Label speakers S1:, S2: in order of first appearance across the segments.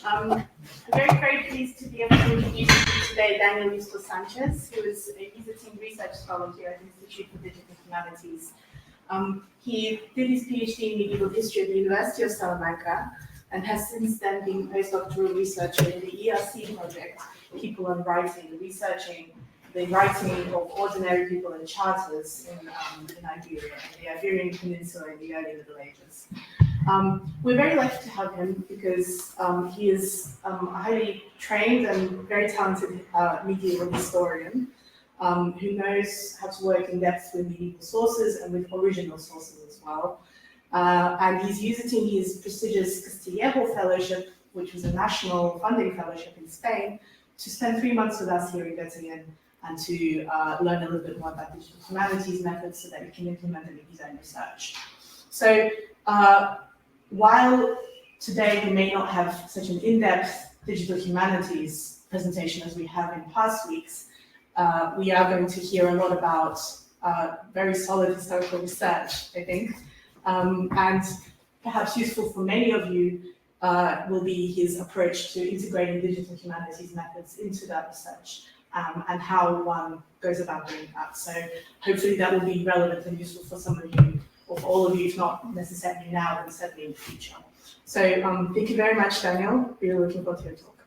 S1: I'm very pleased to be able to introduce you today Daniel Justo Sánchez, who is a visiting research scholar here at the Institute of Digital Humanities. He did his PhD in medieval history at the University of Salamanca and has since then been postdoctoral researcher in the ERC project, People on Writing, researching the writing of ordinary people and charters in Iberia, in the Iberian Peninsula in the early Middle Ages. We're very lucky to have him because he is a highly trained and very talented medieval historian who knows how to work in depth with medieval sources and with original sources as well. And he's using his prestigious Castillejo Fellowship, which was a national funding fellowship in Spain, to spend 3 months with us here in Göttingen and to learn a little bit more about digital humanities methods so that we can implement them in his own research. So while today we may not have such an in-depth digital humanities presentation as we have in past weeks, we are going to hear a lot about very solid historical research, I think, and perhaps useful for many of you will be his approach to integrating digital humanities methods into that research and how one goes about doing that. So hopefully that will be relevant and useful for some of you, or for all of you, if not necessarily now, then certainly in the future. So thank you very much, Daniel. We're looking forward to your talk.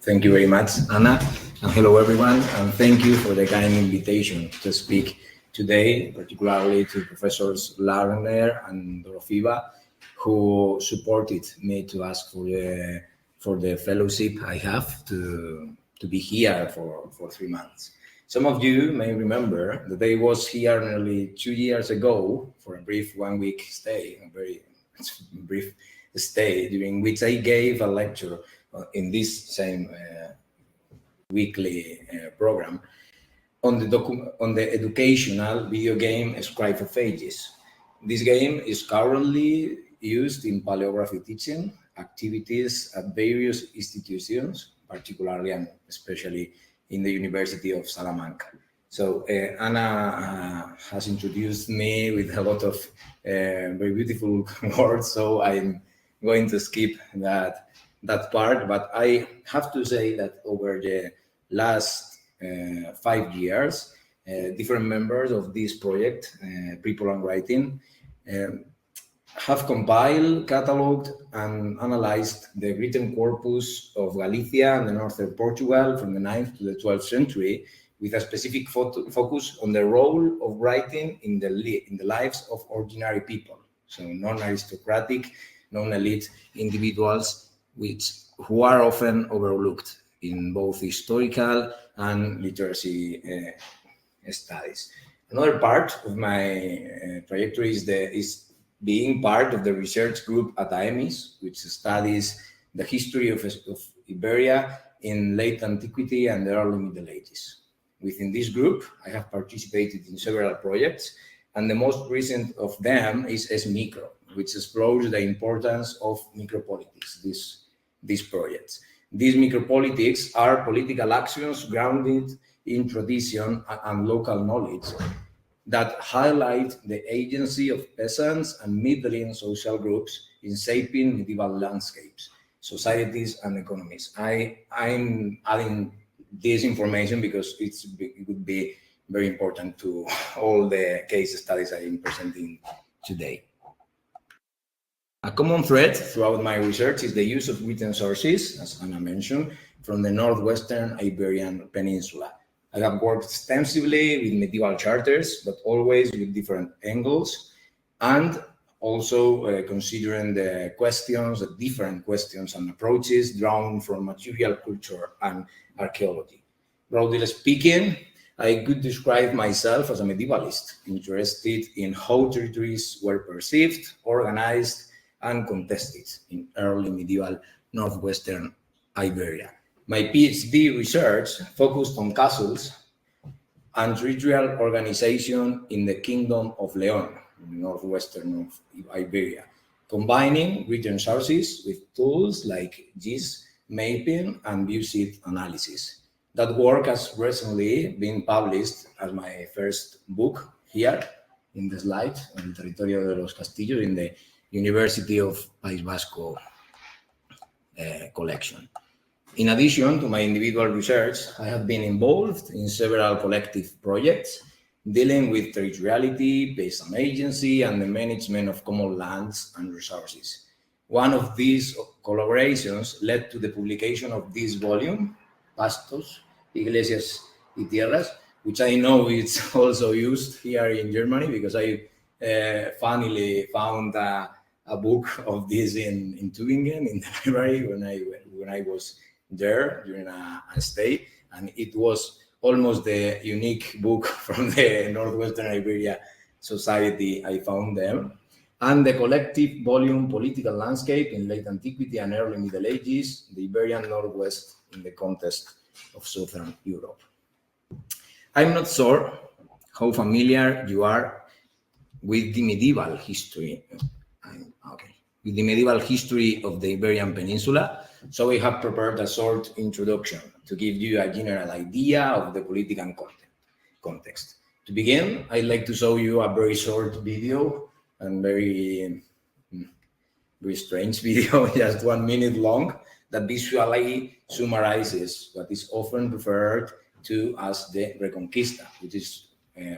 S2: Thank you very much, Anna, and hello everyone, and thank you for the kind invitation to speak today, particularly to Professors Larner and Dorofiva, who supported me to ask for the fellowship I have to be here for 3 months. Some of you may remember that I was here nearly 2 years ago for a brief 1-week stay, a very brief stay, during which I gave a lecture in this same weekly program on the educational video game Scribe of Ages. This game is currently used in paleography teaching activities at various institutions, particularly and especially in the University of Salamanca. So Anna has introduced me with a lot of very beautiful words, so I'm going to skip that part, but I have to say that over the last 5 years, different members of this project, People on Writing, have compiled, cataloged, and analyzed the written corpus of Galicia and the northern Portugal from the 9th to the 12th century, with a specific focus on the role of writing in the lives of ordinary people, so non-aristocratic, non-elite individuals, who are often overlooked in both historical and literacy studies. Another part of my trajectory is being part of the research group at AEMIS, which studies the history of Iberia in late antiquity and the early Middle Ages. Within this group, I have participated in several projects, and the most recent of them is S-Micro, which explores the importance of micropolitics, these projects. These micropolitics are political actions grounded in tradition and local knowledge that highlight the agency of peasants and middling social groups in shaping medieval landscapes, societies, and economies. I'm adding this information because it would be very important to all the case studies I am presenting today. A common thread throughout my research is the use of written sources, as Anna mentioned, from the northwestern Iberian Peninsula. I have worked extensively with medieval charters, but always with different angles, and also considering the different questions and approaches drawn from material culture and archaeology. Broadly speaking, I could describe myself as a medievalist, interested in how territories were perceived, organized, and contested in early medieval northwestern Iberia. My PhD research focused on castles and territorial organization in the Kingdom of Leon, in the northwestern of Iberia, combining written sources with tools like GIS mapping and view sheet analysis. That work has recently been published as my first book here in the slide, El Territorio de los Castillos, in the University of País Vasco collection. In addition to my individual research, I have been involved in several collective projects dealing with territoriality, based on agency, and the management of common lands and resources. One of these collaborations led to the publication of this volume, Pastos, Iglesias y Tierras, which I know is also used here in Germany because I finally found a book of this in Tübingen in the library when I was there during a stay, and it was almost the unique book from the Northwestern Iberia Society I found there. And the collective volume Political Landscape in Late Antiquity and Early Middle Ages, the Iberian Northwest in the context of Southern Europe. I'm not sure how familiar you are with the medieval history. With the medieval history of the Iberian Peninsula, so we have prepared a short introduction to give you a general idea of the political context. To begin, I'd like to show you a very short video and very strange video, just 1 minute long, that visually summarizes what is often referred to as the Reconquista, which is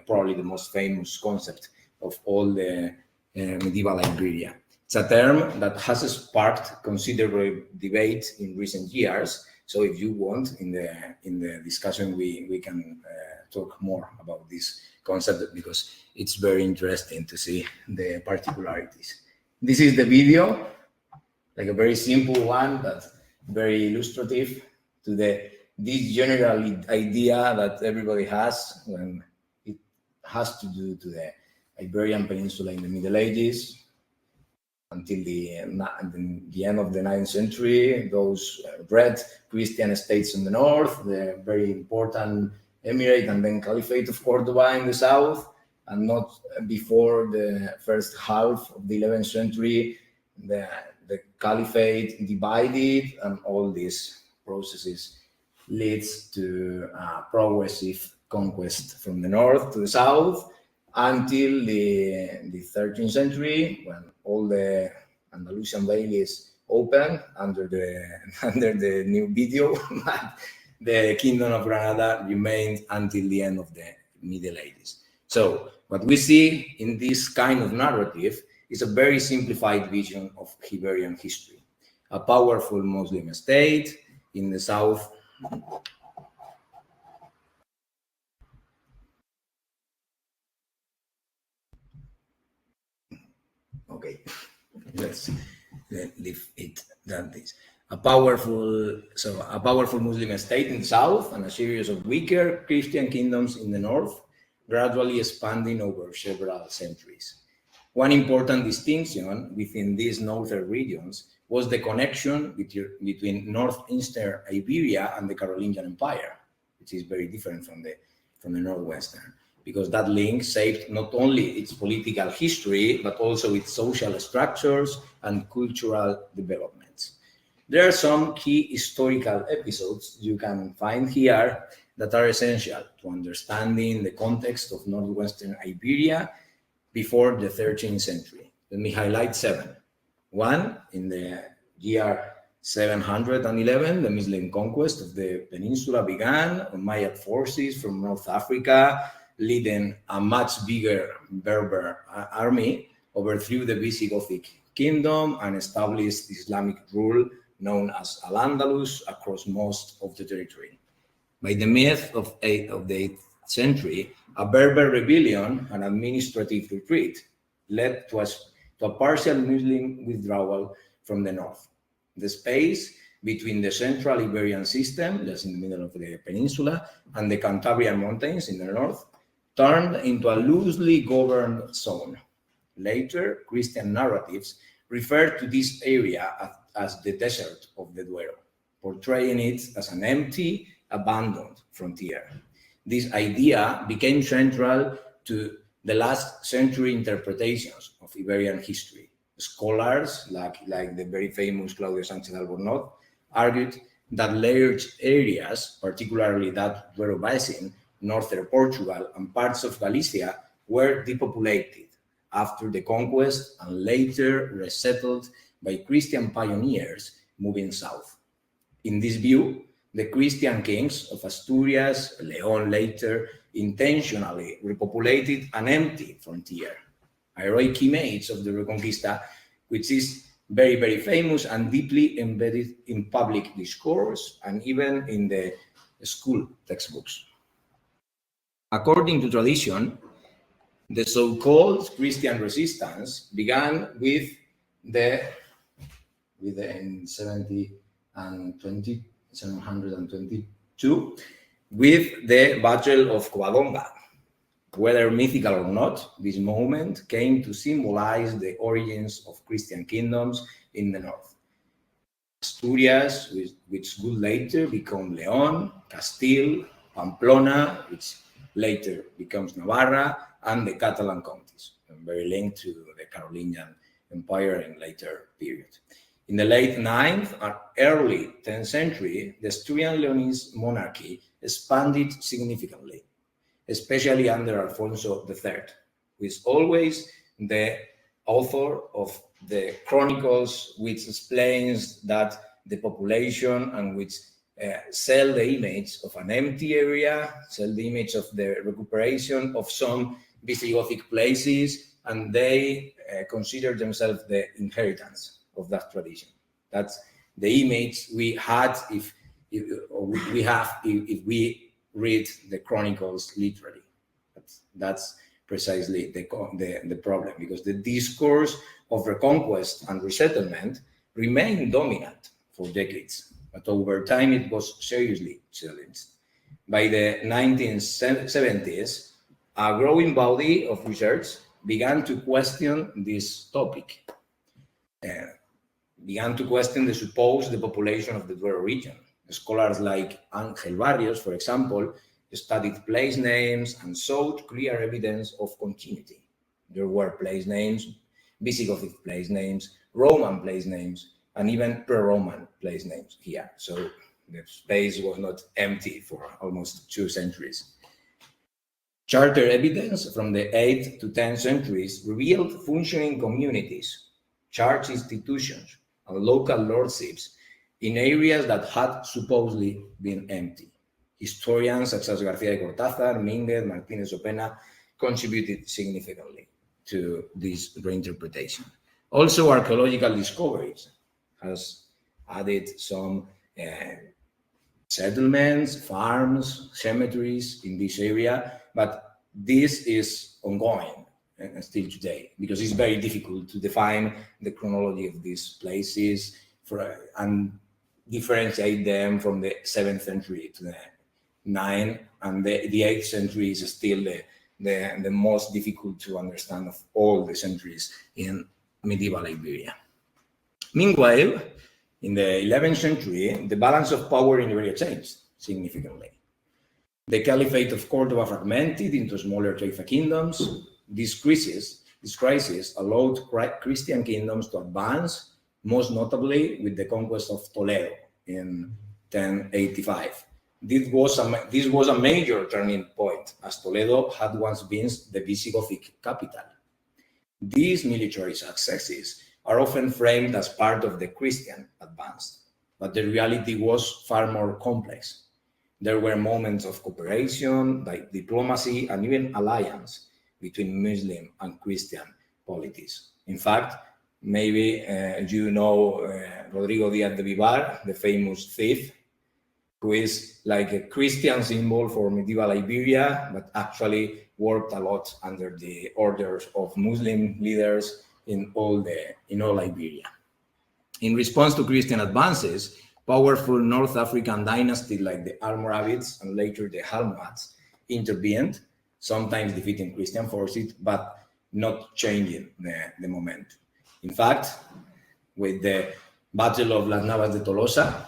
S2: probably the most famous concept of all the medieval Iberia. It's a term that has sparked considerable debate in recent years. So if you want, in the discussion, we can talk more about this concept because it's very interesting to see the particularities. This is the video, like a very simple one, but very illustrative to this general idea that everybody has when it has to do to the Iberian Peninsula in the Middle Ages, until the end of the 9th century, those red Christian states in the north, the very important emirate and then Caliphate of Cordoba in the south, and not before the first half of the 11th century, the Caliphate divided, and all these processes leads to progressive conquest from the north to the south, until the 13th century, when all the Andalusian valleys opened under the new video. The Kingdom of Granada remained until the end of the Middle Ages. So what we see in this kind of narrative is a very simplified vision of Iberian history. A powerful Muslim state in the south, okay, let's leave it that this. A powerful Muslim state in the south and a series of weaker Christian kingdoms in the north, gradually expanding over several centuries. One important distinction within these northern regions was the connection between northeastern Iberia and the Carolingian Empire, which is very different from the northwestern, because that link shaped not only its political history, but also its social structures and cultural developments. There are some key historical episodes you can find here that are essential to understanding the context of northwestern Iberia before the 13th century. Let me highlight 7. One, in the year 711, the Muslim conquest of the peninsula began on Maya forces from North Africa, leading a much bigger Berber army, overthrew the Visigothic kingdom and established Islamic rule known as Al-Andalus across most of the territory. By the mid of the 8th century, a Berber rebellion and administrative retreat led to a partial Muslim withdrawal from the north. The space between the central Iberian system, just in the middle of the peninsula, and the Cantabrian Mountains in the north, turned into a loosely governed zone. Later, Christian narratives referred to this area as the desert of the Duero, portraying it as an empty, abandoned frontier. This idea became central to the last century interpretations of Iberian history. Scholars, like the very famous Claudio Sánchez Albornoz, argued that large areas, particularly that Duero Basin, northern Portugal, and parts of Galicia, were depopulated after the conquest and later resettled by Christian pioneers moving south. In this view, the Christian kings of Asturias, León later, intentionally repopulated an empty frontier, heroic image of the Reconquista, which is very, very famous and deeply embedded in public discourse and even in the school textbooks. According to tradition, the so-called Christian resistance began in 722 with the Battle of Covadonga. Whether mythical or not, this moment came to symbolize the origins of Christian kingdoms in the north. Asturias, which would later become León, Castile, Pamplona, which later becomes Navarra, and the Catalan counties, very linked to the Carolingian Empire in later period. In the late 9th and early 10th century, the Asturian-Leonese monarchy expanded significantly, especially under Alfonso III, who is always the author of the chronicles which explains that the population and which sell the image of an empty area, sell the image of the recuperation of some Visigothic places, and they consider themselves the inheritance of that tradition. That's the image we had if we read the chronicles literally. That's precisely the problem, because the discourse of reconquest and resettlement remained dominant for decades, but over time it was seriously challenged. By the 1970s, a growing body of research began to question this topic, began to question the supposed depopulation of the Duero region. Scholars like Ángel Barrios, for example, studied place names and sought clear evidence of continuity. There were place names, Visigothic place names, Roman place names, and even pre-Roman place names here. So the space was not empty for almost 2 centuries. Charter evidence from the 8th to 10th centuries revealed functioning communities, church institutions, and local lordships in areas that had supposedly been empty. Historians such as García de Cortázar, Mínguez, Martínez Opena contributed significantly to this reinterpretation. Also, archaeological discoveries has added some settlements, farms, cemeteries in this area, but this is ongoing still today, because it's very difficult to define the chronology of these places and differentiate them from the 7th century to the 9th, and the 8th century is still the most difficult to understand of all the centuries in medieval Iberia. Meanwhile, in the 11th century, the balance of power in Iberia changed significantly. The Caliphate of Cordoba fragmented into smaller Taifa kingdoms. This crisis allowed Christian kingdoms to advance, most notably with the conquest of Toledo in 1085. This was a major turning point, as Toledo had once been the Visigothic capital. These military successes are often framed as part of the Christian advance, but the reality was far more complex. There were moments of cooperation, like diplomacy, and even alliance between Muslim and Christian polities. In fact, maybe you know Rodrigo Díaz de Vivar, the famous thief, who is like a Christian symbol for medieval Iberia, but actually worked a lot under the orders of Muslim leaders in all Iberia. In response to Christian advances, powerful North African dynasties like the Almoravids and later the Almohads intervened, sometimes defeating Christian forces, but not changing the momentum. In fact, with the Battle of Las Navas de Tolosa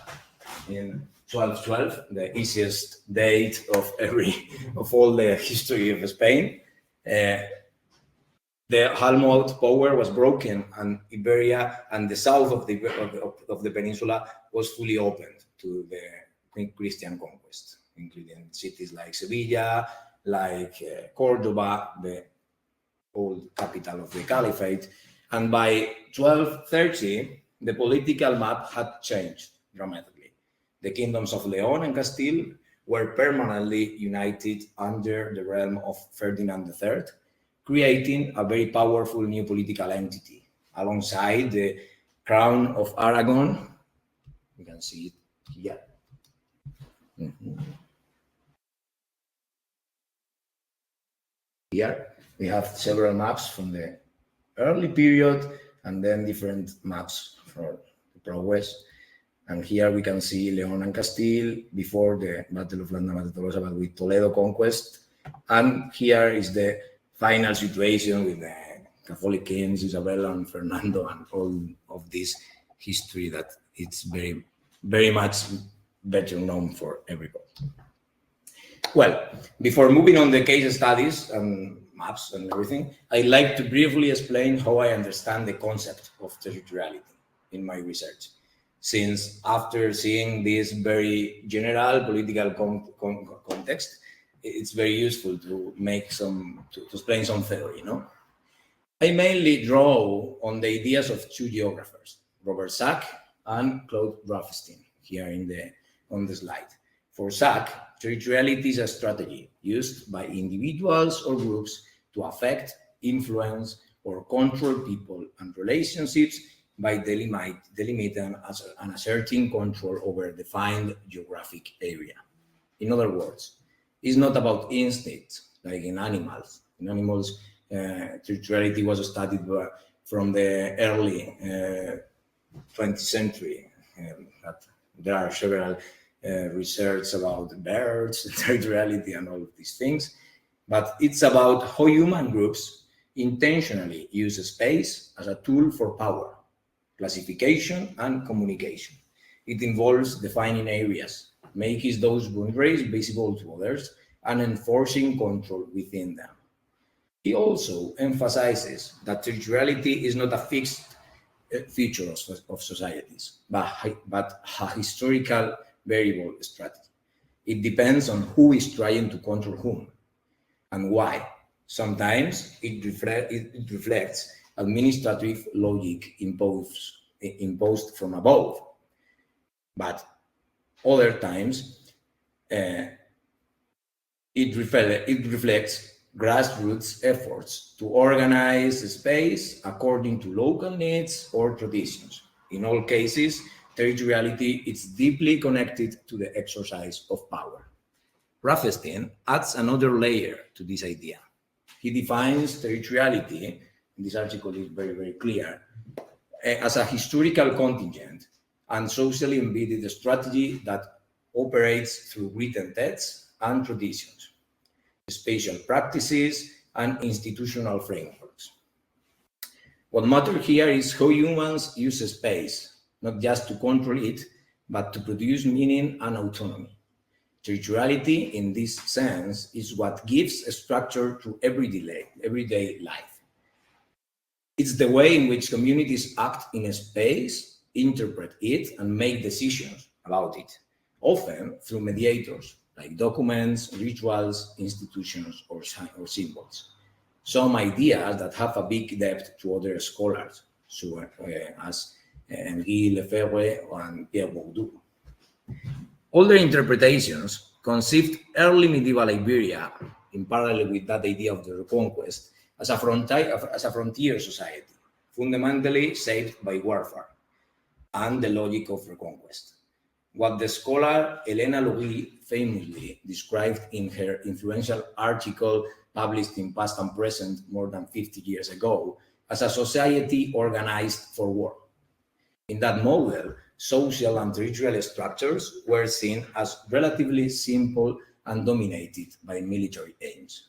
S2: in 1212, the easiest date of all the history of Spain, the Almohad power was broken, and Iberia and the south of the peninsula was fully opened to the Christian conquest, including cities like Sevilla, like Cordoba, the old capital of the Caliphate. And by 1230, the political map had changed dramatically. The kingdoms of Leon and Castile were permanently united under the realm of Ferdinand III, creating a very powerful new political entity, alongside the crown of Aragon. You can see it here. Here we have several maps from the early period and then different maps for the progress. And here we can see Leon and Castile before the Battle of Landa Matatosa, but with Toledo conquest. And here is the final situation with the Catholic kings, Isabella and Fernando, and all of this history that it's very, very much better known for everybody. Well, before moving on the case studies and maps and everything, I'd like to briefly explain how I understand the concept of territoriality in my research. Since after seeing this very general political context, it's very useful to make to explain some theory, no? I mainly draw on the ideas of two geographers, Robert Sack and Claude Ruffstein, here on the slide. For Sack, territoriality is a strategy used by individuals or groups to affect, influence, or control people and relationships by delimiting and asserting control over a defined geographic area. In other words, it's not about instincts like in animals. In animals, territoriality was studied from the early 20th century. There are several research about birds, territoriality, and all of these things. But it's about how human groups intentionally use space as a tool for power, classification, and communication. It involves defining areas, making those boundaries visible to others, and enforcing control within them. He also emphasizes that territoriality is not a fixed feature of societies, but a historical variable strategy. It depends on who is trying to control whom and why. Sometimes it reflects administrative logic imposed from above, but other times it reflects grassroots efforts to organize space according to local needs or traditions. In all cases, territoriality is deeply connected to the exercise of power. Ruffstein adds another layer to this idea. He defines territoriality, and this article is very, very clear, as a historical contingent and socially embedded strategy that operates through written texts and traditions, spatial practices, and institutional frameworks. What matters here is how humans use space, not just to control it, but to produce meaning and autonomy. Territoriality, in this sense, is what gives a structure to everyday life. It's the way in which communities act in a space, interpret it, and make decisions about it, often through mediators, like documents, rituals, institutions, or symbols. Some ideas that have a big depth to other scholars, as Henri Lefebvre and Pierre Bourdieu. Older interpretations conceived early medieval Iberia, in parallel with that idea of the Reconquest, as a frontier society, fundamentally shaped by warfare and the logic of reconquest. What the scholar Helena Louis famously described in her influential article published in Past and Present more than 50 years ago as a society organized for war. In that model, social and territorial structures were seen as relatively simple and dominated by military aims.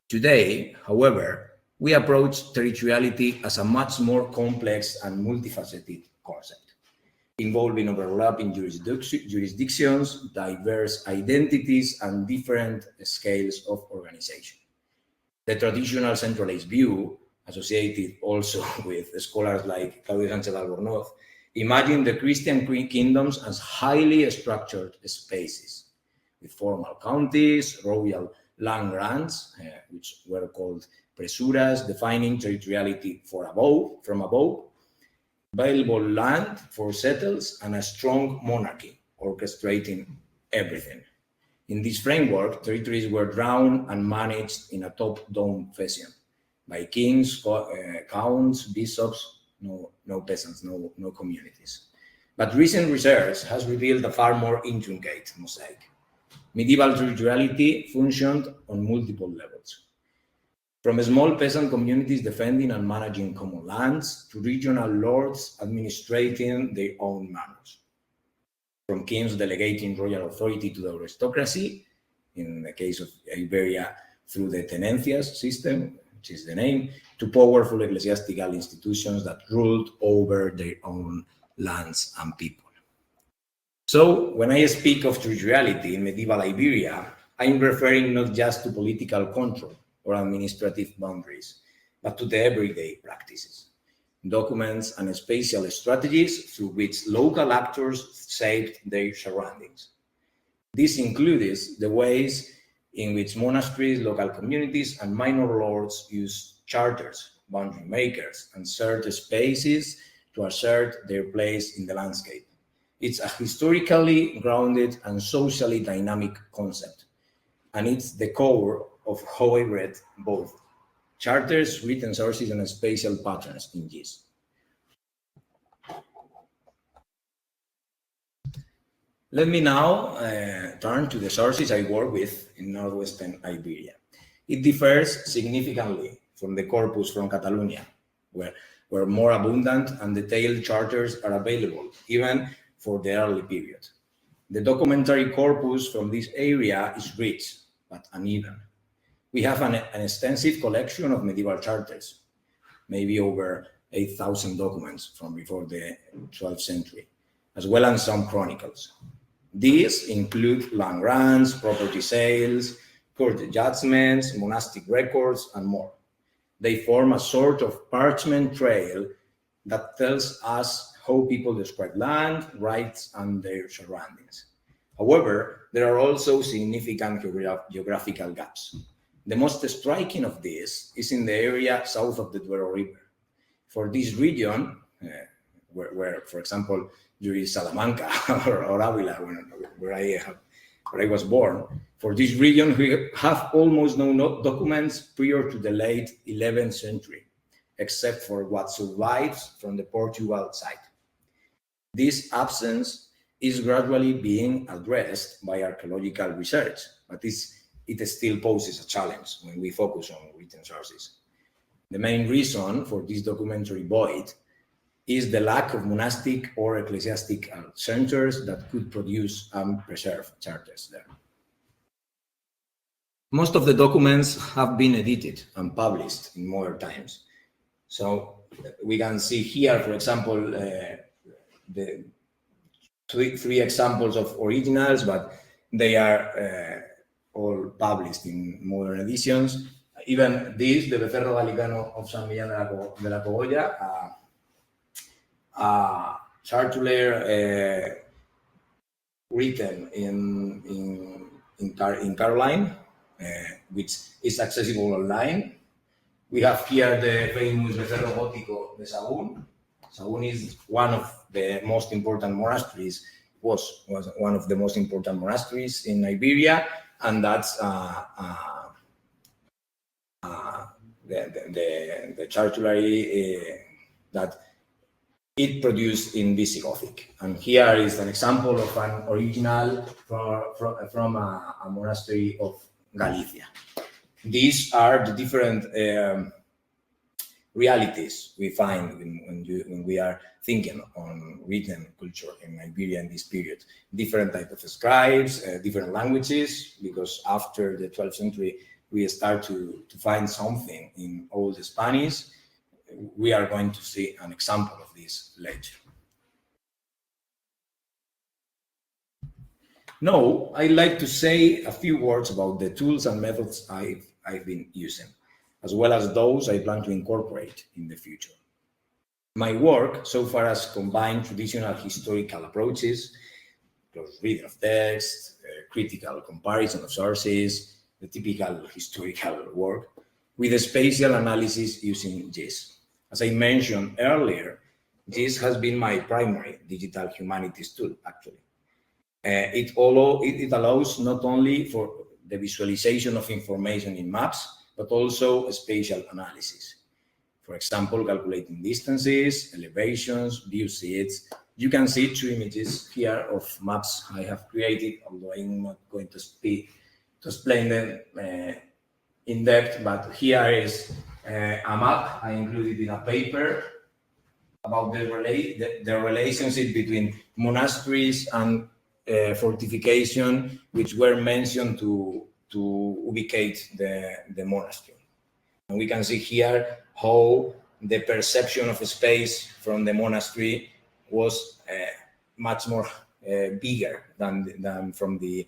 S2: Today, however, we approach territoriality as a much more complex and multifaceted concept, involving overlapping jurisdictions, diverse identities, and different scales of organization. The traditional centralized view, associated also with scholars like Claudio Sánchez Albornoz, imagine the Christian kingdoms as highly structured spaces, with formal counties, royal land grants, which were called presuras, defining territoriality from above, available land for settles, and a strong monarchy orchestrating everything. In this framework, territories were drawn and managed in a top-down fashion by kings, counts, bishops, no peasants, no communities. But recent research has revealed a far more intricate mosaic. Medieval territoriality functioned on multiple levels, from small peasant communities defending and managing common lands to regional lords administrating their own manors, from kings delegating royal authority to the aristocracy, in the case of Iberia through the tenencias system, which is the name, to powerful ecclesiastical institutions that ruled over their own lands and people. So when I speak of territoriality in medieval Iberia, I'm referring not just to political control or administrative boundaries, but to the everyday practices, documents, and spatial strategies through which local actors shaped their surroundings. This includes the ways in which monasteries, local communities, and minor lords use charters, boundary makers, and shared spaces to assert their place in the landscape. It's a historically grounded and socially dynamic concept, and it's the core of how I read both charters, written sources, and spatial patterns in GIS. Let me now turn to the sources I work with in northwestern Iberia. It differs significantly from the corpus from Catalonia, where more abundant and detailed charters are available, even for the early period. The documentary corpus from this area is rich, but uneven. We have an extensive collection of medieval charters, maybe over 8,000 documents from before the 12th century, as well as some chronicles. These include land grants, property sales, court judgments, monastic records, and more. They form a sort of parchment trail that tells us how people describe land, rights, and their surroundings. However, there are also significant geographical gaps. The most striking of these is in the area south of the Duero River. For this region, where, for example, there is Salamanca or Avila, where I was born, for this region, we have almost no documents prior to the late 11th century, except for what survives from the Portugal side. This absence is gradually being addressed by archaeological research, but it still poses a challenge when we focus on written sources. The main reason for this documentary void is the lack of monastic or ecclesiastical centers that could produce and preserve charters there. Most of the documents have been edited and published in modern times. So we can see here, for example, the three examples of originals, but they are all published in modern editions. Even this, the Becerro Galicano of San Millán de la Cogolla, chartular written in Caroline, which is accessible online. We have here the famous Becerro Gótico de Sahagún. Sahagún is one of the most important monasteries, was one of the most important monasteries in Iberia, and that's the chartulary that it produced in Visigothic. And here is an example of an original from a monastery of Galicia. These are the different realities we find when we are thinking on written culture in Iberia in this period. Different types of scribes, different languages, because after the 12th century, we start to find something in Old Spanish. We are going to see an example of this later. Now, I'd like to say a few words about the tools and methods I've been using, as well as those I plan to incorporate in the future. My work so far has combined traditional historical approaches, close reading of text, critical comparison of sources, the typical historical work, with a spatial analysis using GIS. As I mentioned earlier, This has been my primary digital humanities tool, actually. It allows not only for the visualization of information in maps, but also spatial analysis. For example, calculating distances, elevations, view sheets. You can see two images here of maps I have created, although I'm not going to explain them in depth, but here is a map I included in a paper about the relationship between monasteries and fortification, which were mentioned to ubicate the monastery. And we can see here how the perception of space from the monastery was much more bigger than from the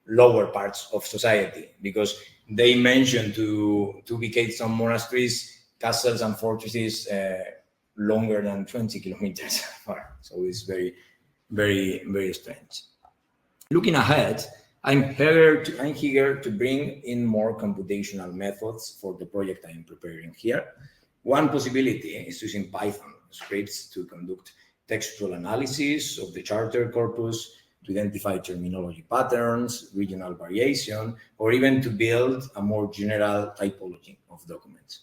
S2: lower parts of society, because they mentioned to ubicate some monasteries, castles and fortresses longer than 20 kilometers far. So it's very, very, very strange. Looking ahead, I'm here to bring in more computational methods for the project I'm preparing here. One possibility is using Python scripts to conduct textual analysis of the charter corpus, to identify terminology patterns, regional variation, or even to build a more general typology of documents.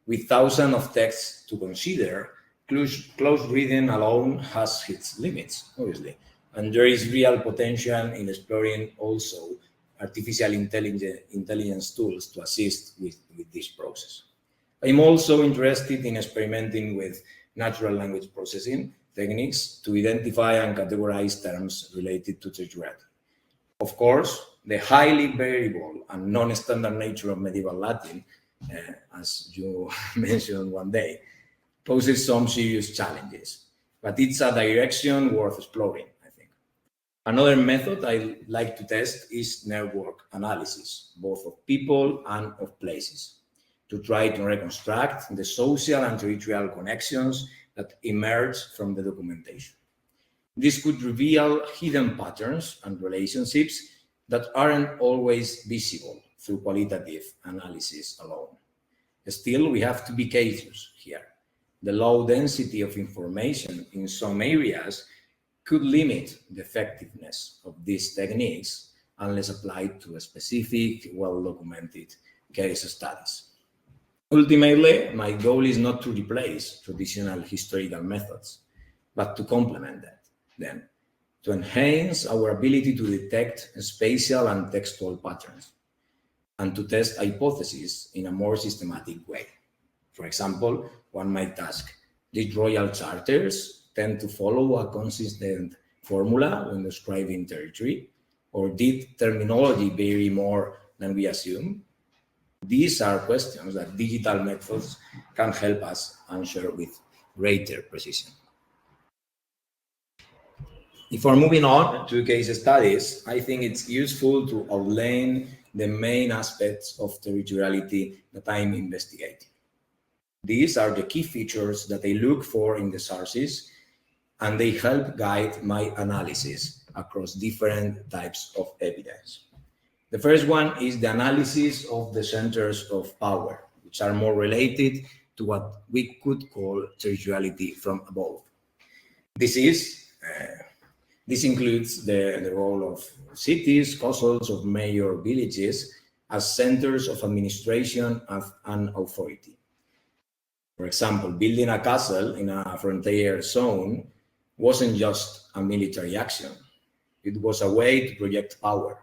S2: With thousands of texts to consider, close reading alone has its limits, obviously. And there is real potential in exploring also artificial intelligence tools to assist with this process. I'm also interested in experimenting with natural language processing techniques to identify and categorize terms related to territoriality. Of course, the highly variable and non-standard nature of medieval Latin, as you mentioned one day, poses some serious challenges, but it's a direction worth exploring, I think. Another method I like to test is network analysis, both of people and of places, to try to reconstruct the social and territorial connections that emerge from the documentation. This could reveal hidden patterns and relationships that aren't always visible through qualitative analysis alone. Still, we have to be cautious here. The low density of information in some areas could limit the effectiveness of these techniques unless applied to a specific, well-documented case studies. Ultimately, my goal is not to replace traditional historical methods, but to complement them, to enhance our ability to detect spatial and textual patterns, and to test hypotheses in a more systematic way. For example, one might ask, did royal charters tend to follow a consistent formula when describing territory, or did terminology vary more than we assume? These are questions that digital methods can help us answer with greater precision. If we're moving on to case studies, I think it's useful to outline the main aspects of territoriality that I'm investigating. These are the key features that I look for in the sources, and they help guide my analysis across different types of evidence. The first one is the analysis of the centers of power, which are more related to what we could call territoriality from above. This includes the role of cities, castles, of major villages as centers of administration and authority. For example, building a castle in a frontier zone wasn't just a military action. It was a way to project power,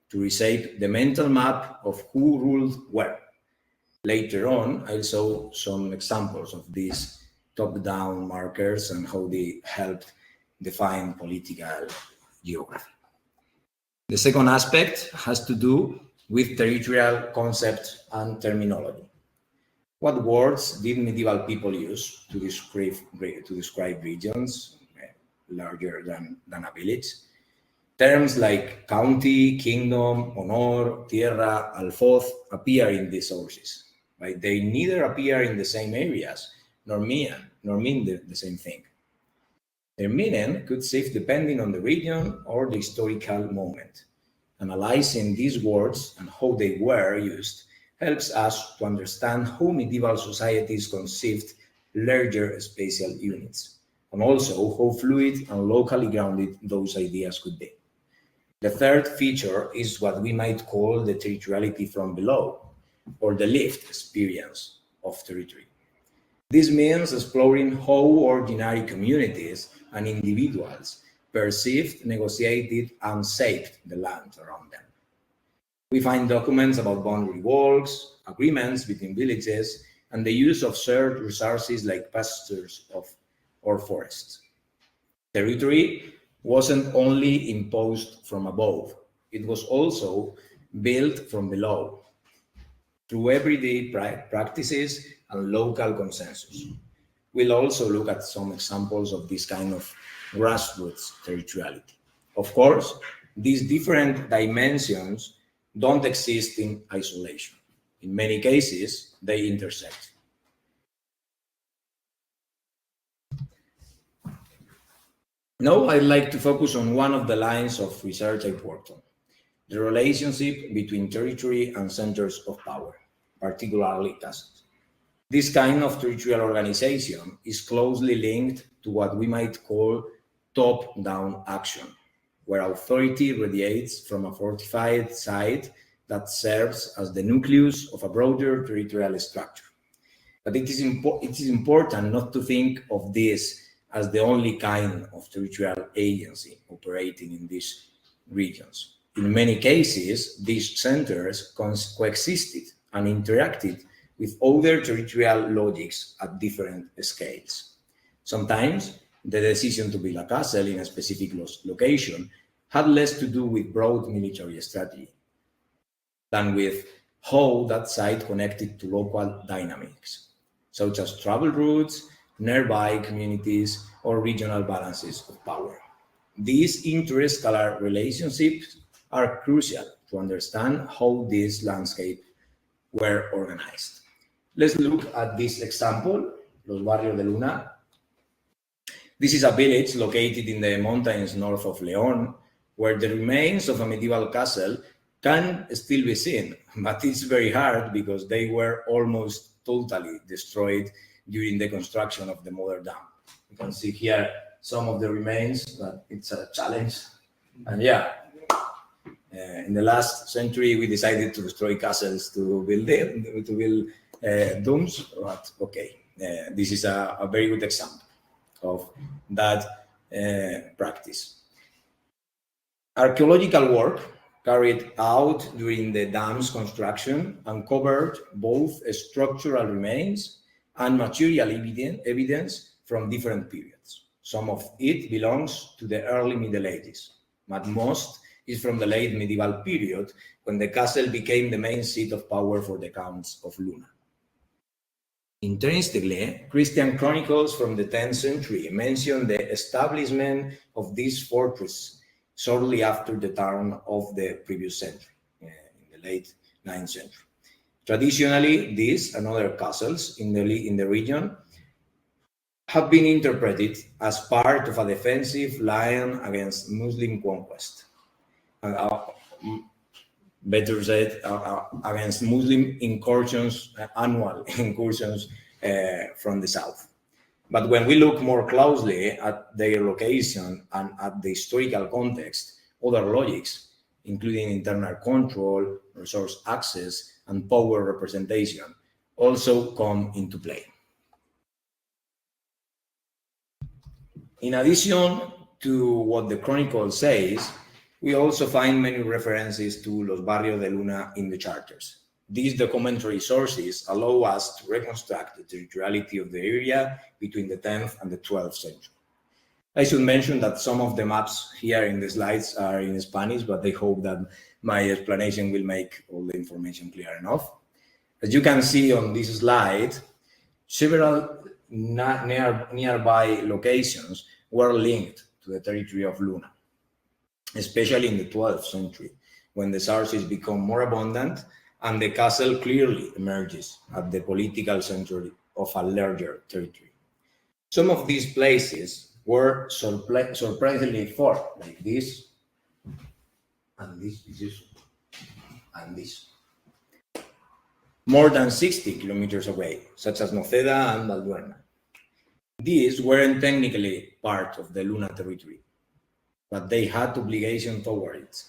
S2: to reshape the mental map of who ruled where. Later on, I'll show some examples of these top-down markers and how they helped define political geography. The second aspect has to do with territorial concept and terminology. What words did medieval people use to describe regions larger than a village? Terms like county, kingdom, honor, tierra, alfoz appear in these sources. Right? They neither appear in the same areas nor mean the same thing. Their meaning could shift depending on the region or the historical moment. Analyzing these words and how they were used helps us to understand how medieval societies conceived larger spatial units, and also how fluid and locally grounded those ideas could be. The third feature is what we might call the territoriality from below, or the lived experience of territory. This means exploring how ordinary communities and individuals perceived, negotiated, and shaped the land around them. We find documents about boundary walls, agreements between villages, and the use of shared resources like pastures or forests. Territory wasn't only imposed from above, it was also built from below through everyday practices and local consensus. We'll also look at some examples of this kind of grassroots territoriality. Of course, these different dimensions don't exist in isolation. In many cases, they intersect. Now, I'd like to focus on one of the lines of research I've worked on, the relationship between territory and centers of power, particularly castles. This kind of territorial organization is closely linked to what we might call top-down action, where authority radiates from a fortified site that serves as the nucleus of a broader territorial structure. But it is important not to think of this as the only kind of territorial agency operating in these regions. In many cases, these centers coexisted and interacted with other territorial logics at different scales. Sometimes, the decision to build a castle in a specific location had less to do with broad military strategy than with how that site connected to local dynamics, such as travel routes, nearby communities, or regional balances of power. These interscalar relationships are crucial to understand how these landscapes were organized. Let's look at this example, Los Barrios de Luna. This is a village located in the mountains north of León, where the remains of a medieval castle can still be seen, but it's very hard because they were almost totally destroyed during the construction of the modern dam. You can see here some of the remains, but it's a challenge. And yeah, in the last century, we decided to destroy castles to build domes. But okay, this is a very good example of that practice. Archaeological work carried out during the dam's construction uncovered both structural remains and material evidence from different periods. Some of it belongs to the early Middle Ages, but most is from the late medieval period, when the castle became the main seat of power for the Counts of Luna. Interestingly, Christian chronicles from the 10th century mention the establishment of this fortress shortly after the turn of the previous century, in the late 9th century. Traditionally, these and other castles in the region have been interpreted as part of a defensive line against Muslim conquest. Better said, against Muslim incursions, annual incursions from the south. But when we look more closely at their location and at the historical context, other logics, including internal control, resource access, and power representation, also come into play. In addition to what the Chronicle says, we also find many references to Los Barrios de Luna in the charters. These documentary sources allow us to reconstruct the territoriality of the area between the 10th and the 12th century. I should mention that some of the maps here in the slides are in Spanish, but I hope that my explanation will make all the information clear enough. As you can see on this slide, several nearby locations were linked to the territory of Luna, especially in the 12th century, when the sources become more abundant and the castle clearly emerges at the political center of a larger territory. Some of these places were surprisingly far, like this, and this, more than 60 kilometers away, such as Noceda and Valduerna. These weren't technically part of the Luna territory, but they had obligation toward it,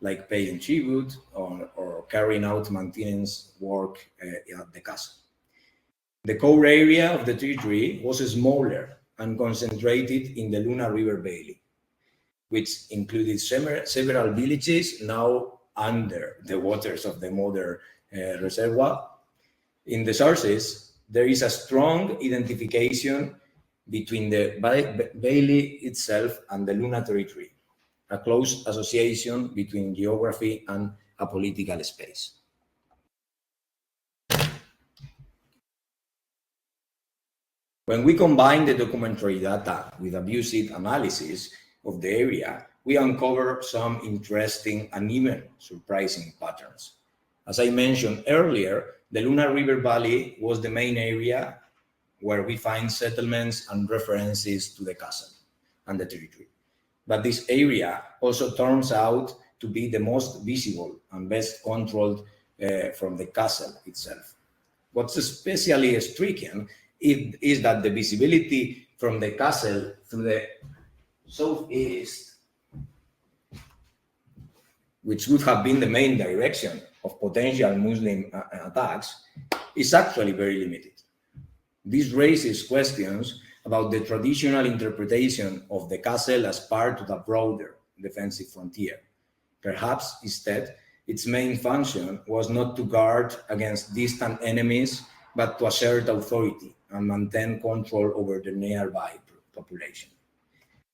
S2: like paying tribute or carrying out maintenance work at the castle. The core area of the territory was smaller and concentrated in the Luna River Valley, which included several villages now under the waters of the modern reservoir. In the sources, there is a strong identification between the valley itself and the Luna territory, a close association between geography and a political space. When we combine the documentary data with a viewsheet analysis of the area, we uncover some interesting and even surprising patterns. As I mentioned earlier, the Luna River Valley was the main area where we find settlements and references to the castle and the territory. But this area also turns out to be the most visible and best controlled from the castle itself. What's especially striking is that the visibility from the castle to the southeast, which would have been the main direction of potential Muslim attacks, is actually very limited. This raises questions about the traditional interpretation of the castle as part of a broader defensive frontier. Perhaps instead, its main function was not to guard against distant enemies, but to assert authority and maintain control over the nearby population.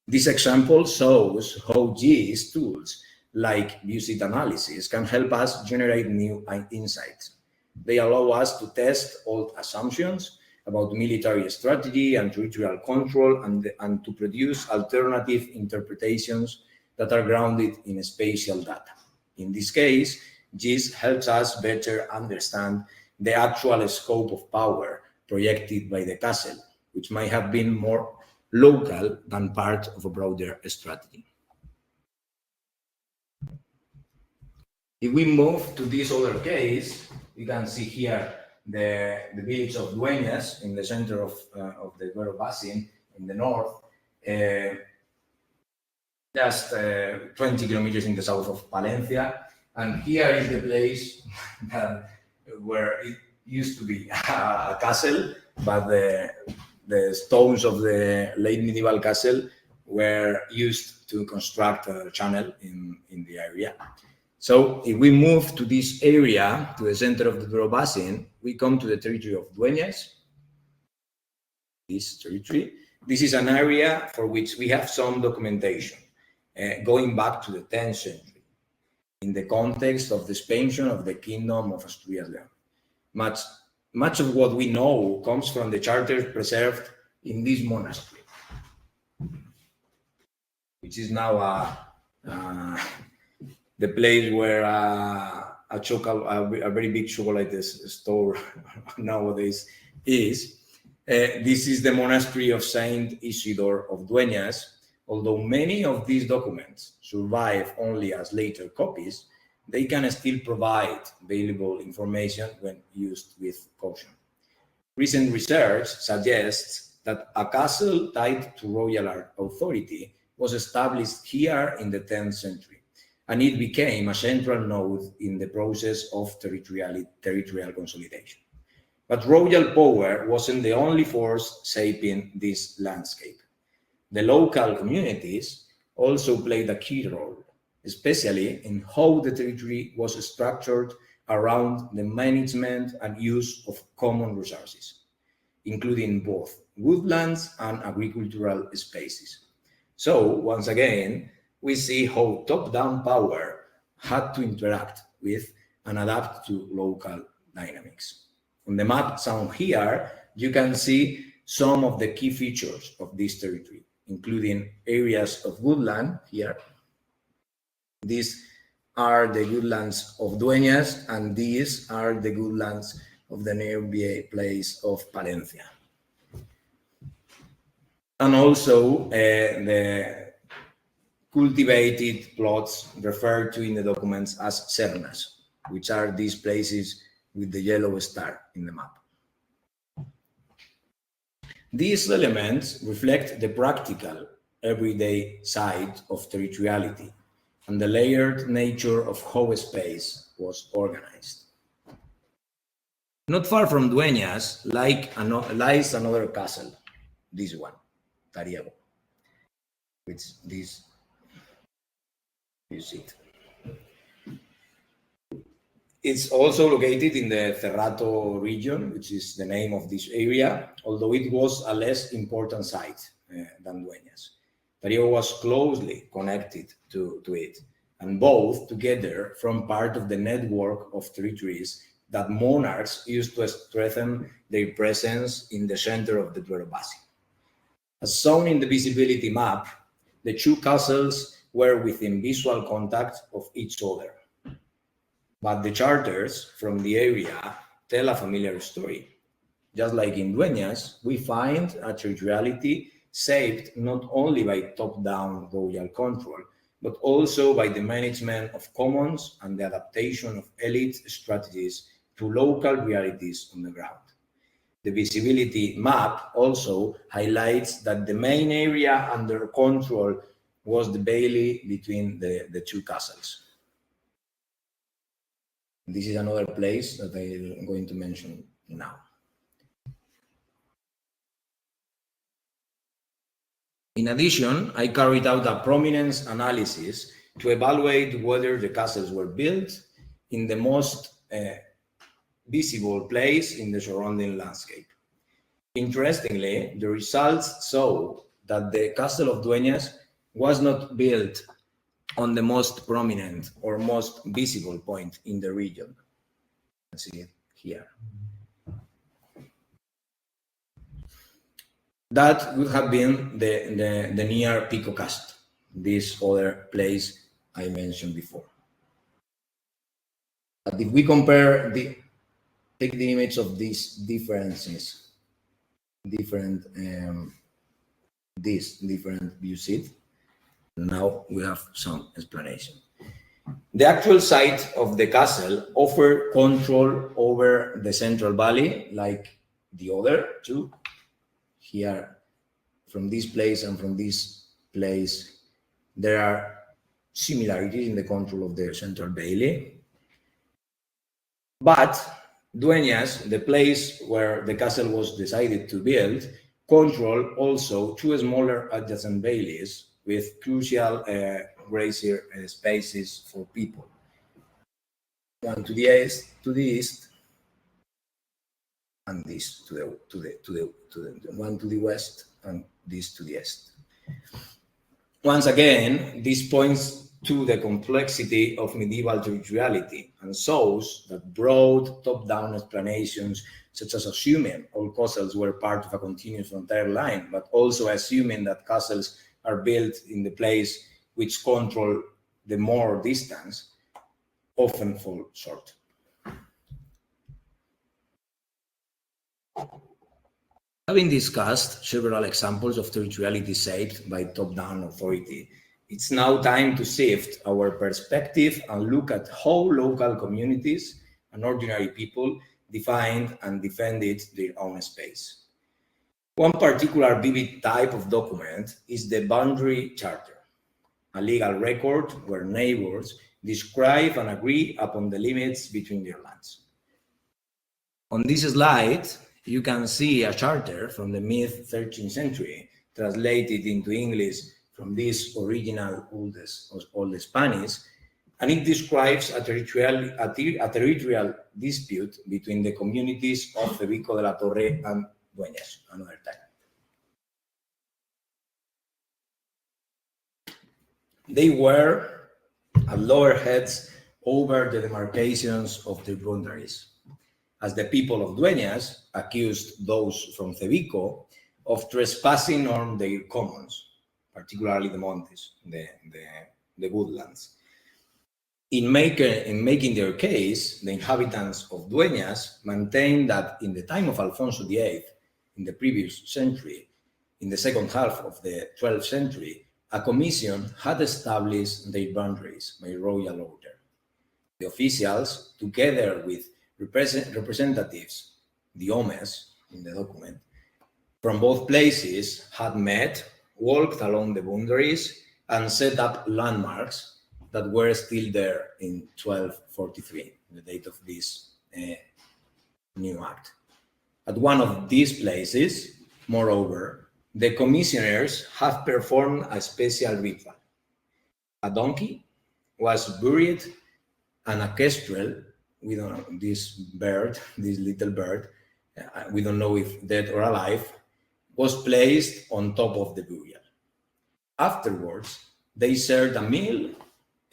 S2: This example shows how GIS tools like viewsheet analysis can help us generate new insights. They allow us to test old assumptions about military strategy and territorial control and to produce alternative interpretations that are grounded in spatial data. In this case, GIS helps us better understand the actual scope of power projected by the castle, which might have been more local than part of a broader strategy. If we move to this other case, you can see here the village of Dueñas in the center of the Duero Basin in the north, just 20 kilometers in the south of Palencia. And here is the place where it used to be a castle, but the stones of the late medieval castle were used to construct a channel in the area. So if we move to this area, to the center of the Duero Basin, we come to the territory of Dueñas. This territory. This is an area for which we have some documentation going back to the 10th century in the context of the expansion of the Kingdom of Asturias-León. Much of what we know comes from the charters preserved in this monastery, which is now the place where a very big chocolate store nowadays is. This is the monastery of Saint Isidore of Dueñas. Although many of these documents survive only as later copies, they can still provide valuable information when used with caution. Recent research suggests that a castle tied to royal authority was established here in the 10th century, and it became a central node in the process of territorial consolidation. But royal power wasn't the only force shaping this landscape. The local communities also played a key role, especially in how the territory was structured around the management and use of common resources, including both woodlands and agricultural spaces. So, once again, we see how top-down power had to interact with and adapt to local dynamics. On the map shown here, you can see some of the key features of this territory, including areas of woodland here. These are the woodlands of Dueñas, and these are the woodlands of the nearby place of Palencia. And also the cultivated plots referred to in the documents as sernas, which are these places with the yellow star in the map. These elements reflect the practical, everyday side of territoriality and the layered nature of how space was organized. Not far from Dueñas lies another castle, this one, Tariego, which this you see it. It's also located in the Cerrato region, which is the name of this area, although it was a less important site than Dueñas. Tariego was closely connected to it, and both together form part of the network of territories that monarchs used to strengthen their presence in the center of the Duero Basin. As shown in the visibility map, the two castles were within visual contact of each other. But the charters from the area tell a familiar story. Just like in Dueñas, we find a territoriality shaped not only by top-down royal control, but also by the management of commons and the adaptation of elite strategies to local realities on the ground. The visibility map also highlights that the main area under control was the bailey between the two castles. This is another place that I'm going to mention now. In addition, I carried out a prominence analysis to evaluate whether the castles were built in the most visible place in the surrounding landscape. Interestingly, the results show that the castle of Dueñas was not built on the most prominent or most visible point in the region. Let's see it here. That would have been the near Pico Cast, this other place I mentioned before. But if we compare take the image of these differences, different views it. Now we have some explanation. The actual site of the castle offered control over the central valley, like the other two. Here, from this place and from this place, there are similarities in the control of the central bailey. But Dueñas, the place where the castle was decided to build, controlled also two smaller adjacent bailies with crucial grazier spaces for people. One to the east, and this to the one to the west, and this to the east. Once again, this points to the complexity of medieval territoriality and shows that broad top-down explanations, such as assuming all castles were part of a continuous frontier line, but also assuming that castles are built in the place which control the more distance, often fall short. Having discussed several examples of territoriality shaped by top-down authority, it's now time to shift our perspective and look at how local communities and ordinary people defined and defended their own space. One particular vivid type of document is the boundary charter, a legal record where neighbors describe and agree upon the limits between their lands. On this slide, you can see a charter from the mid-13th century, translated into English from this original old Spanish, and it describes a territorial dispute between the communities of Cevico de la Torre and Dueñas, another time. They were at loggerheads over the demarcations of the boundaries, as the people of Dueñas accused those from Cevico of trespassing on their commons, particularly the montes, the woodlands. In making their case, the inhabitants of Dueñas maintained that in the time of Alfonso VIII, in the previous century, in the second half of the 12th century, a commission had established their boundaries by royal order. The officials, together with representatives, the homes in the document, from both places had met, walked along the boundaries, and set up landmarks that were still there in 1243, the date of this new act. At one of these places, moreover, the commissioners have performed a special ritual. A donkey was buried, and a kestrel, we don't know, this bird, this little bird, we don't know if dead or alive, was placed on top of the burial. Afterwards, they served a meal,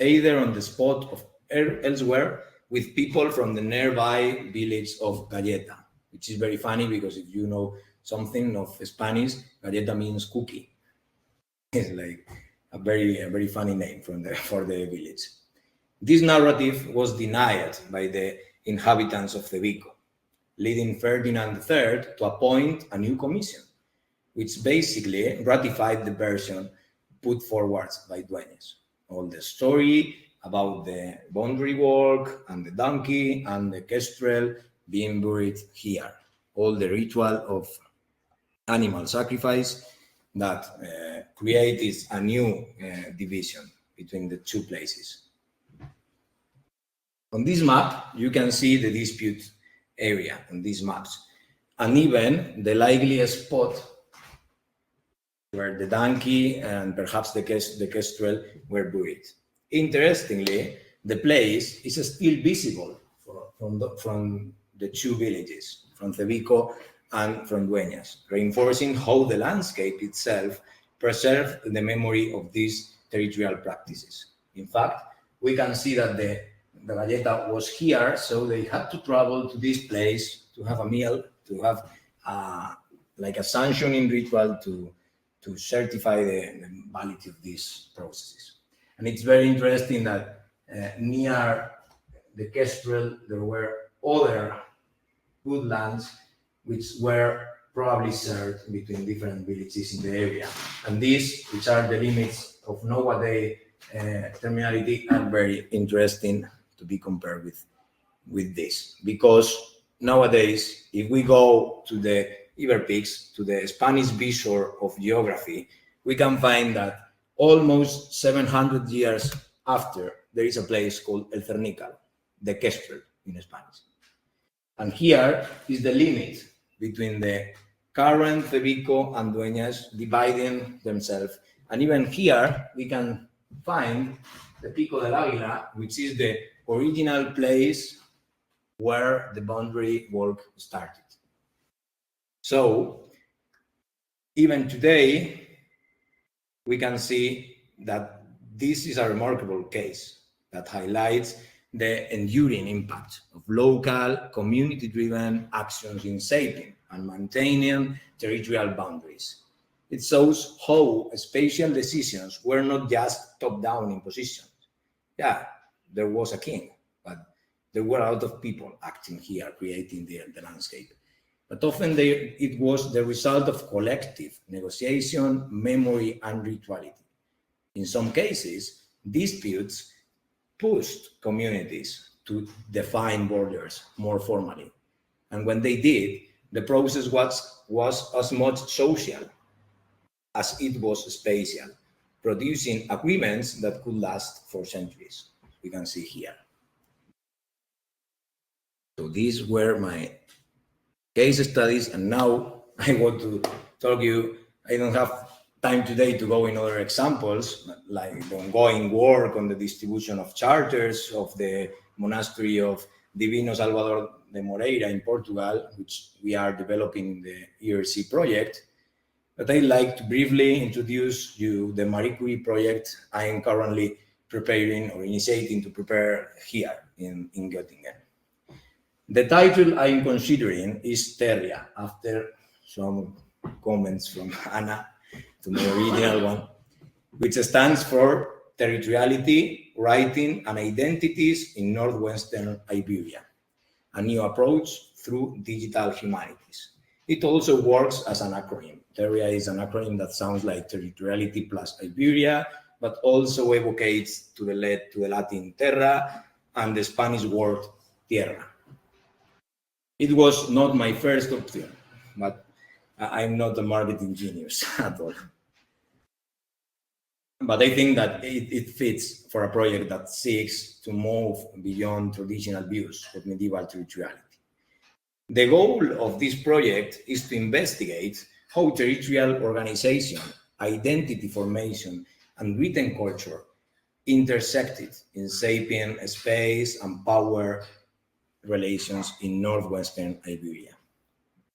S2: either on the spot or elsewhere, with people from the nearby village of Galleta, which is very funny because if you know something of Spanish, Galleta means cookie. It's like a very funny name for the village. This narrative was denied by the inhabitants of Vico, leading Ferdinand III to appoint a new commission, which basically ratified the version put forward by Dueñas. All the story about the boundary walk and the donkey and the kestrel being buried here. All the ritual of animal sacrifice that creates a new division between the two places. On this map, you can see the dispute area on these maps, and even the likeliest spot where the donkey and perhaps the kestrel were buried. Interestingly, the place is still visible from the two villages, from Cevico and from Dueñas, reinforcing how the landscape itself preserved the memory of these territorial practices. In fact, we can see that the Galleta was here, so they had to travel to this place to have a meal, to have like a sanctioning ritual to certify the validity of these processes. And it's very interesting that near the kestrel, there were other woodlands which were probably shared between different villages in the area. And these, which are the limits of nowadays terminality, are very interesting to be compared with this. Because nowadays, if we go to the Iberpeaks, to the Spanish visor of geography, we can find that almost 700 years after, there is a place called El Cernical, the kestrel in Spanish. And here is the limit between the current Cevico and Dueñas dividing themselves. And even here, we can find the Pico del Águila, which is the original place where the boundary walk started. So, even today, we can see that this is a remarkable case that highlights the enduring impact of local, community-driven actions in shaping and maintaining territorial boundaries. It shows how spatial decisions were not just top-down impositions. Yeah, there was a king, but there were a lot of people acting here, creating the landscape. But often it was the result of collective negotiation, memory, and rituality. In some cases, disputes pushed communities to define borders more formally. And when they did, the process was as much social as it was spatial, producing agreements that could last for centuries. We can see here. So these were my case studies, and now I want to talk you. I don't have time today to go in other examples, like the ongoing work on the distribution of charters of the monastery of Divino Salvador de Moreira in Portugal, which we are developing in the ERC project. But I'd like to briefly introduce you the Marie Curie project I am currently preparing or initiating to prepare here in Göttingen. The title I'm considering is Terria, after some comments from Anna to the original one, which stands for Territoriality, Writing, and Identities in Northwestern Iberia, a new approach through digital humanities. It also works as an acronym. Terria is an acronym that sounds like Territoriality plus Iberia, but also evocates to the Latin terra and the Spanish word tierra. It was not my first option, but I'm not a marketing genius at all. But I think that it fits for a project that seeks to move beyond traditional views of medieval territoriality. The goal of this project is to investigate how territorial organization, identity formation, and written culture intersected in shaping space and power relations in northwestern Iberia.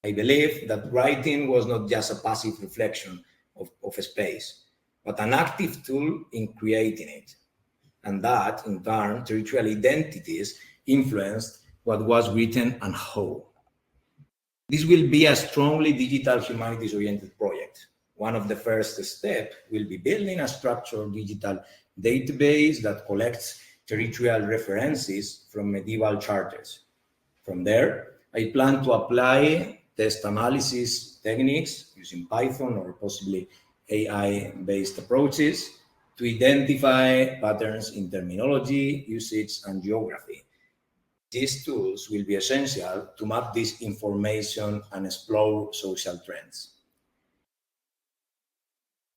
S2: I believe that writing was not just a passive reflection of space, but an active tool in creating it, and that, in turn, territorial identities influenced what was written and how. This will be a strongly digital humanities-oriented project. One of the first steps will be building a structured digital database that collects territorial references from medieval charters. From there, I plan to apply test analysis techniques using Python or possibly AI-based approaches to identify patterns in terminology, usage, and geography. These tools will be essential to map this information and explore social trends.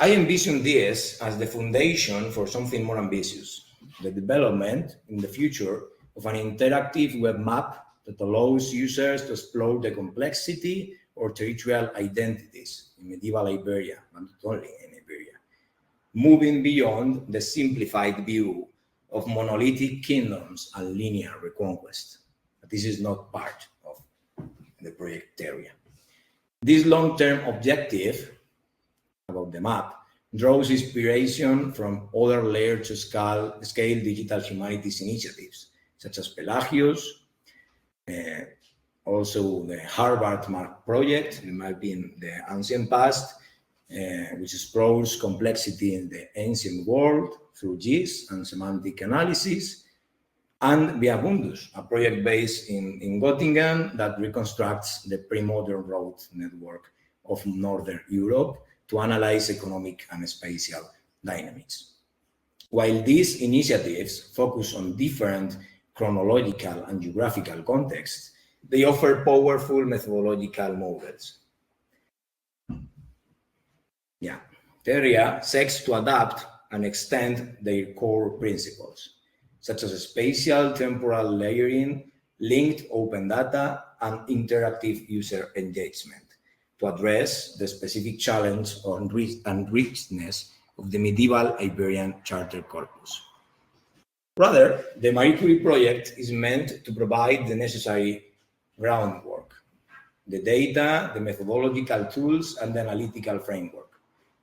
S2: I envision this as the foundation for something more ambitious, the development in the future of an interactive web map that allows users to explore the complexity or territorial identities in medieval Iberia, and not only in Iberia, moving beyond the simplified view of monolithic kingdoms and linear reconquest. But this is not part of the project area. This long-term objective about the map draws inspiration from other large-scale digital humanities initiatives, such as Pelagius, also the Harvard Map project, it might be in the ancient past, which explores complexity in the ancient world through GIS and semantic analysis, and Via Mundus, a project based in Göttingen that reconstructs the pre-modern road network of Northern Europe to analyze economic and spatial dynamics. While these initiatives focus on different chronological and geographical contexts, they offer powerful methodological models. Theoria seeks to adapt and extend their core principles, such as spatial temporal layering, linked open data, and interactive user engagement, to address the specific challenge and richness of the medieval Iberian charter corpus. Rather, the Marie Curie project is meant to provide the necessary groundwork, the data, the methodological tools, and the analytical framework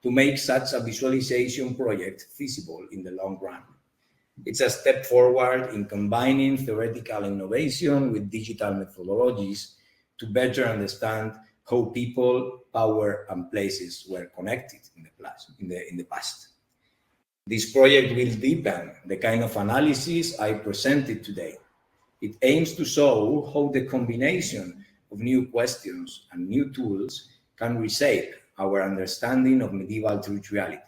S2: to make such a visualization project feasible in the long run. It's a step forward in combining theoretical innovation with digital methodologies to better understand how people, power, and places were connected in the past. This project will deepen the kind of analysis I presented today. It aims to show how the combination of new questions and new tools can reshape our understanding of medieval territoriality,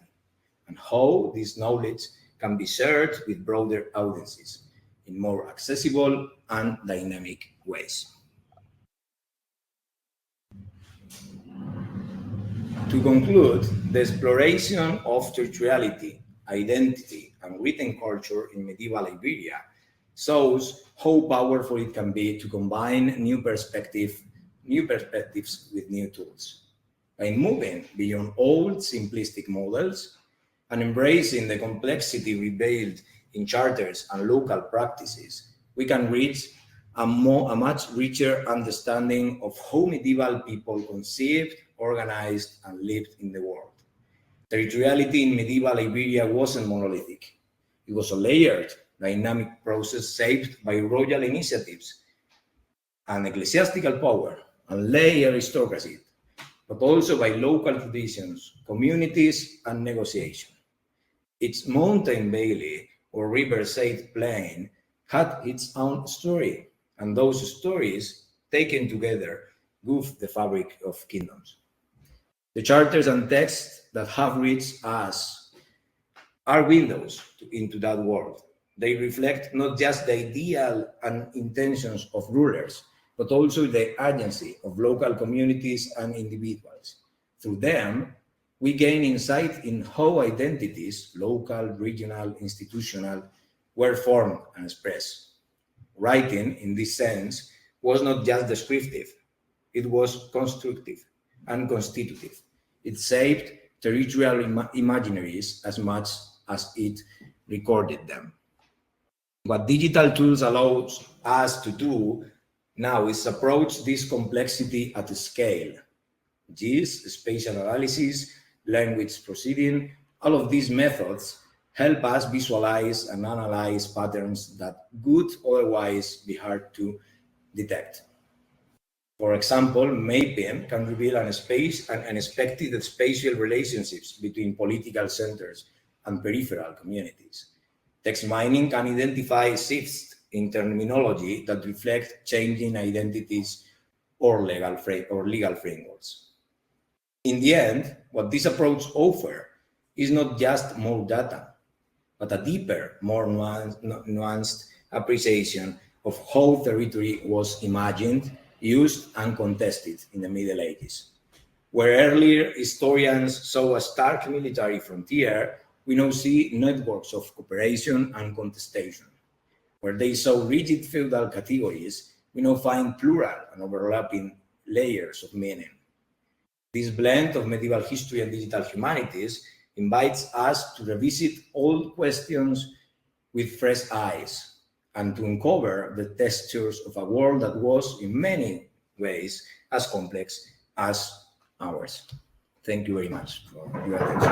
S2: and how this knowledge can be shared with broader audiences in more accessible and dynamic ways. To conclude, the exploration of territoriality, identity, and written culture in medieval Iberia shows how powerful it can be to combine new perspectives with new tools. By moving beyond old simplistic models and embracing the complexity revealed in charters and local practices, we can reach a much richer understanding of how medieval people conceived, organized, and lived in the world. Territoriality in medieval Iberia wasn't monolithic. It was a layered, dynamic process shaped by royal initiatives and ecclesiastical power and lay aristocracy, but also by local traditions, communities, and negotiation. Its mountain valley or riverside plain had its own story, and those stories, taken together, wove the fabric of kingdoms. The charters and texts that have reached us are windows into that world. They reflect not just the ideal and intentions of rulers, but also the agency of local communities and individuals. Through them, we gain insight in how identities, local, regional, institutional, were formed and expressed. Writing, in this sense, was not just descriptive, it was constructive and constitutive. It shaped territorial imaginaries as much as it recorded them. What digital tools allow us to do now is approach this complexity at scale. GIS, spatial analysis, language processing, all of these methods help us visualize and analyze patterns that would otherwise be hard to detect. For example, mapping can reveal unexpected spatial relationships between political centers and peripheral communities. Text mining can identify shifts in terminology that reflect changing identities or legal frameworks. In the end, what this approach offers is not just more data, but a deeper, more nuanced appreciation of how territory was imagined, used, and contested in the Middle Ages. Where earlier historians saw a stark military frontier, we now see networks of cooperation and contestation. Where they saw rigid feudal categories, we now find plural and overlapping layers of meaning. This blend of medieval history and digital humanities invites us to revisit old questions with fresh eyes and to uncover the textures of a world that was, in many ways, as complex as ours. Thank you very much for your attention.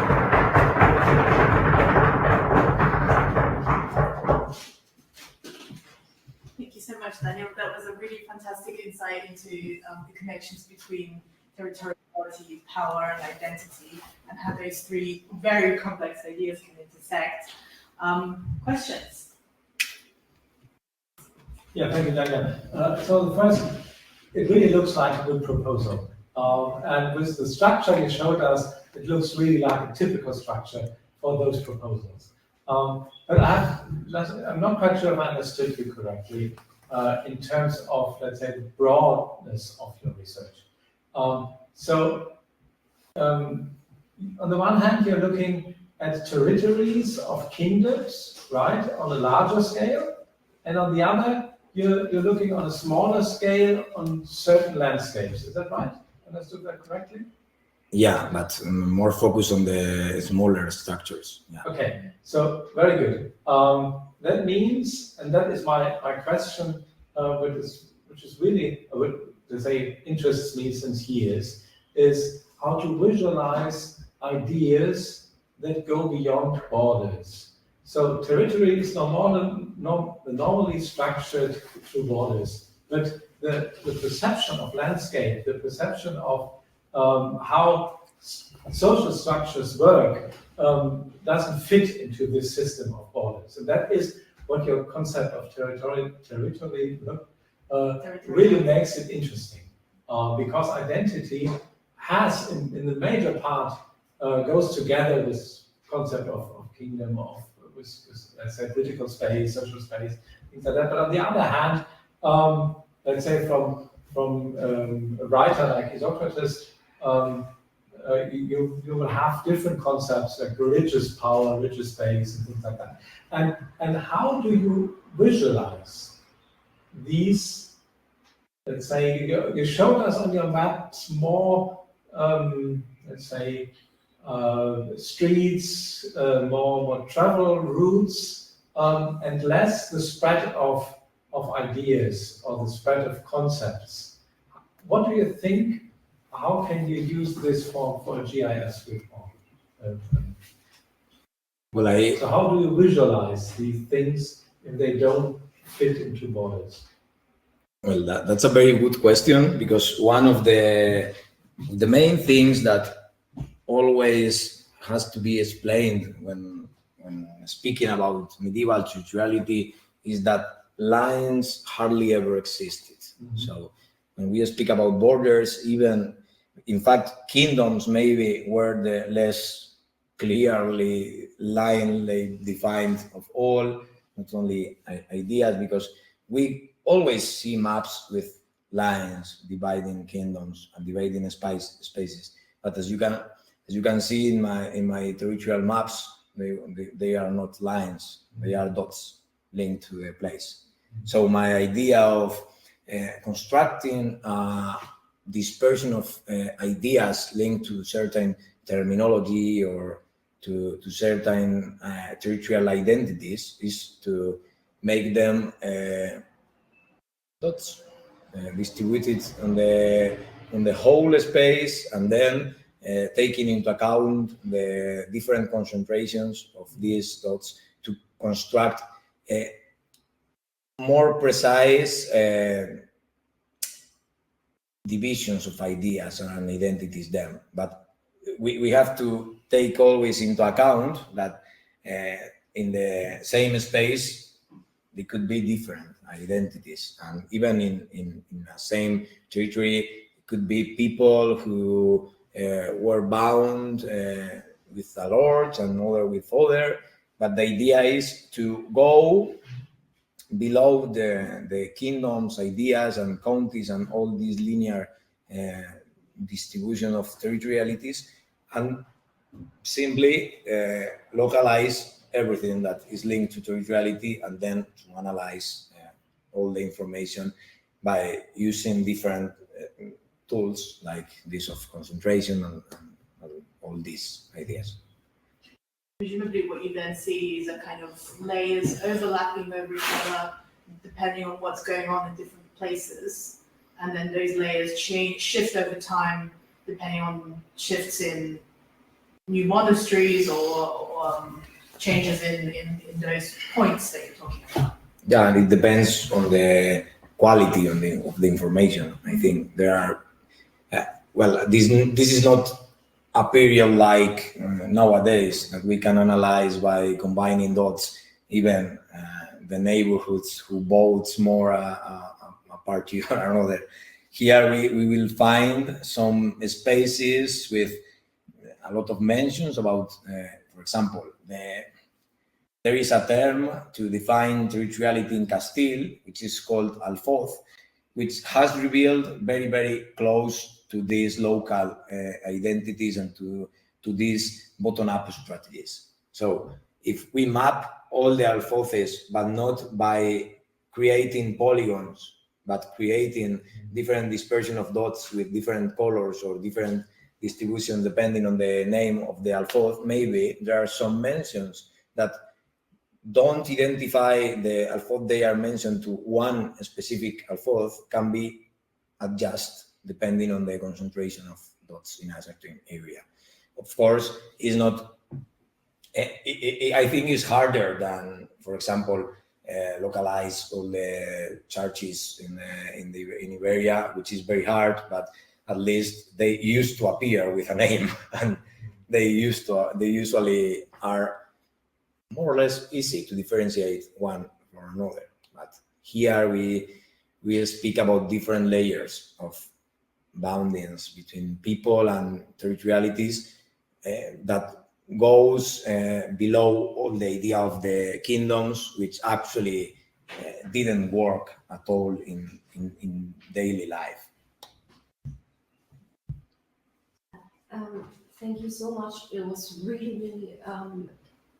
S1: Thank you so much, Daniel. That was a really fantastic insight into the connections between territoriality, power, and identity, and how those three very complex ideas can intersect. Questions?
S3: Yeah, thank you, Daniel. So the first, it really looks like a good proposal. And with the structure you showed us, it looks really like a typical structure for those proposals. But I'm not quite sure if I understood you correctly in terms of, let's say, the broadness of your research. So on the one hand, you're looking at territories of kingdoms, right, on a larger scale, and on the other, you're looking on a smaller scale on certain landscapes. Is that right? Understood that correctly?
S2: Yeah, but more focus on the smaller structures. Yeah.
S3: Okay, so very good. That means, and that is my question, which is really, to say, interests me since years, is how to visualize ideas that go beyond borders. So territory is normally structured through borders, but the perception of landscape, the perception of how social structures work doesn't fit into this system of borders. And that is what your concept of territory really makes it interesting. Because identity has, in the major part, goes together with concept of kingdom, with let's say, political space, social space, things like that. But on the other hand, let's say from a writer like Isocrates, you will have different concepts like religious power, religious space, and things like that. And how do you visualize these? Let's say you showed us on your maps more, let's say, streets, more travel routes, and less the spread of ideas or the spread of concepts. What do you think? How can you use this for a GIS report? So how do you visualize these things if they don't fit into borders?
S2: Well, that's a very good question, because one of the main things that always has to be explained when speaking about medieval territoriality is that lines hardly ever existed. Mm-hmm. So when we speak about borders, even in fact kingdoms maybe were the less clearly line defined of all, not only ideas, because we always see maps with lines dividing kingdoms and dividing spaces. But as you can see in my territorial maps, they are not lines; they are dots linked to the place. So my idea of constructing dispersion of ideas linked to certain terminology or to certain territorial identities is to make them dots distributed on the whole space, and then taking into account the different concentrations of these dots to construct more precise divisions of ideas and identities then. But we have to take always into account that in the same space there could be different identities, and even in the same territory it could be people who were bound with a lord and other with other, but the idea is to go below the kingdoms, ideas, and counties, and all these linear distribution of territorialities, and simply localize everything that is linked to territoriality, and then to analyze all the information by using different tools like this of concentration and all these ideas.
S1: Presumably what you then see is a kind of layers overlapping over each other depending on what's going on in different places, and then those layers shift over time depending on shifts in new monasteries or changes in those points that you're talking about.
S2: Yeah, and it depends on the quality of the information. I think there are this is not a period like nowadays that we can analyze by combining dots, even the neighborhoods who votes more a party or another. Here we will find some spaces with a lot of mentions about, for example, there is a term to define territoriality in Castile, which is called alfoz, which has revealed very, very close to these local identities and to these bottom-up strategies. So if we map all the alfozes, but not by creating polygons, but creating different dispersion of dots with different colors or different distribution depending on the name of the alfoz, maybe there are some mentions that don't identify the alfoz they are mentioned to one specific alfoz, can be adjusted depending on the concentration of dots in a certain area. Of course, it's not, I think it's harder than, for example, localize all the churches in Iberia, which is very hard, but at least they used to appear with a name, and they usually are more or less easy to differentiate one from another. But here we speak about different layers of boundings between people and territorialities that goes below all the idea of the kingdoms, which actually didn't work at all in daily life.
S4: Thank you so much. It was really, really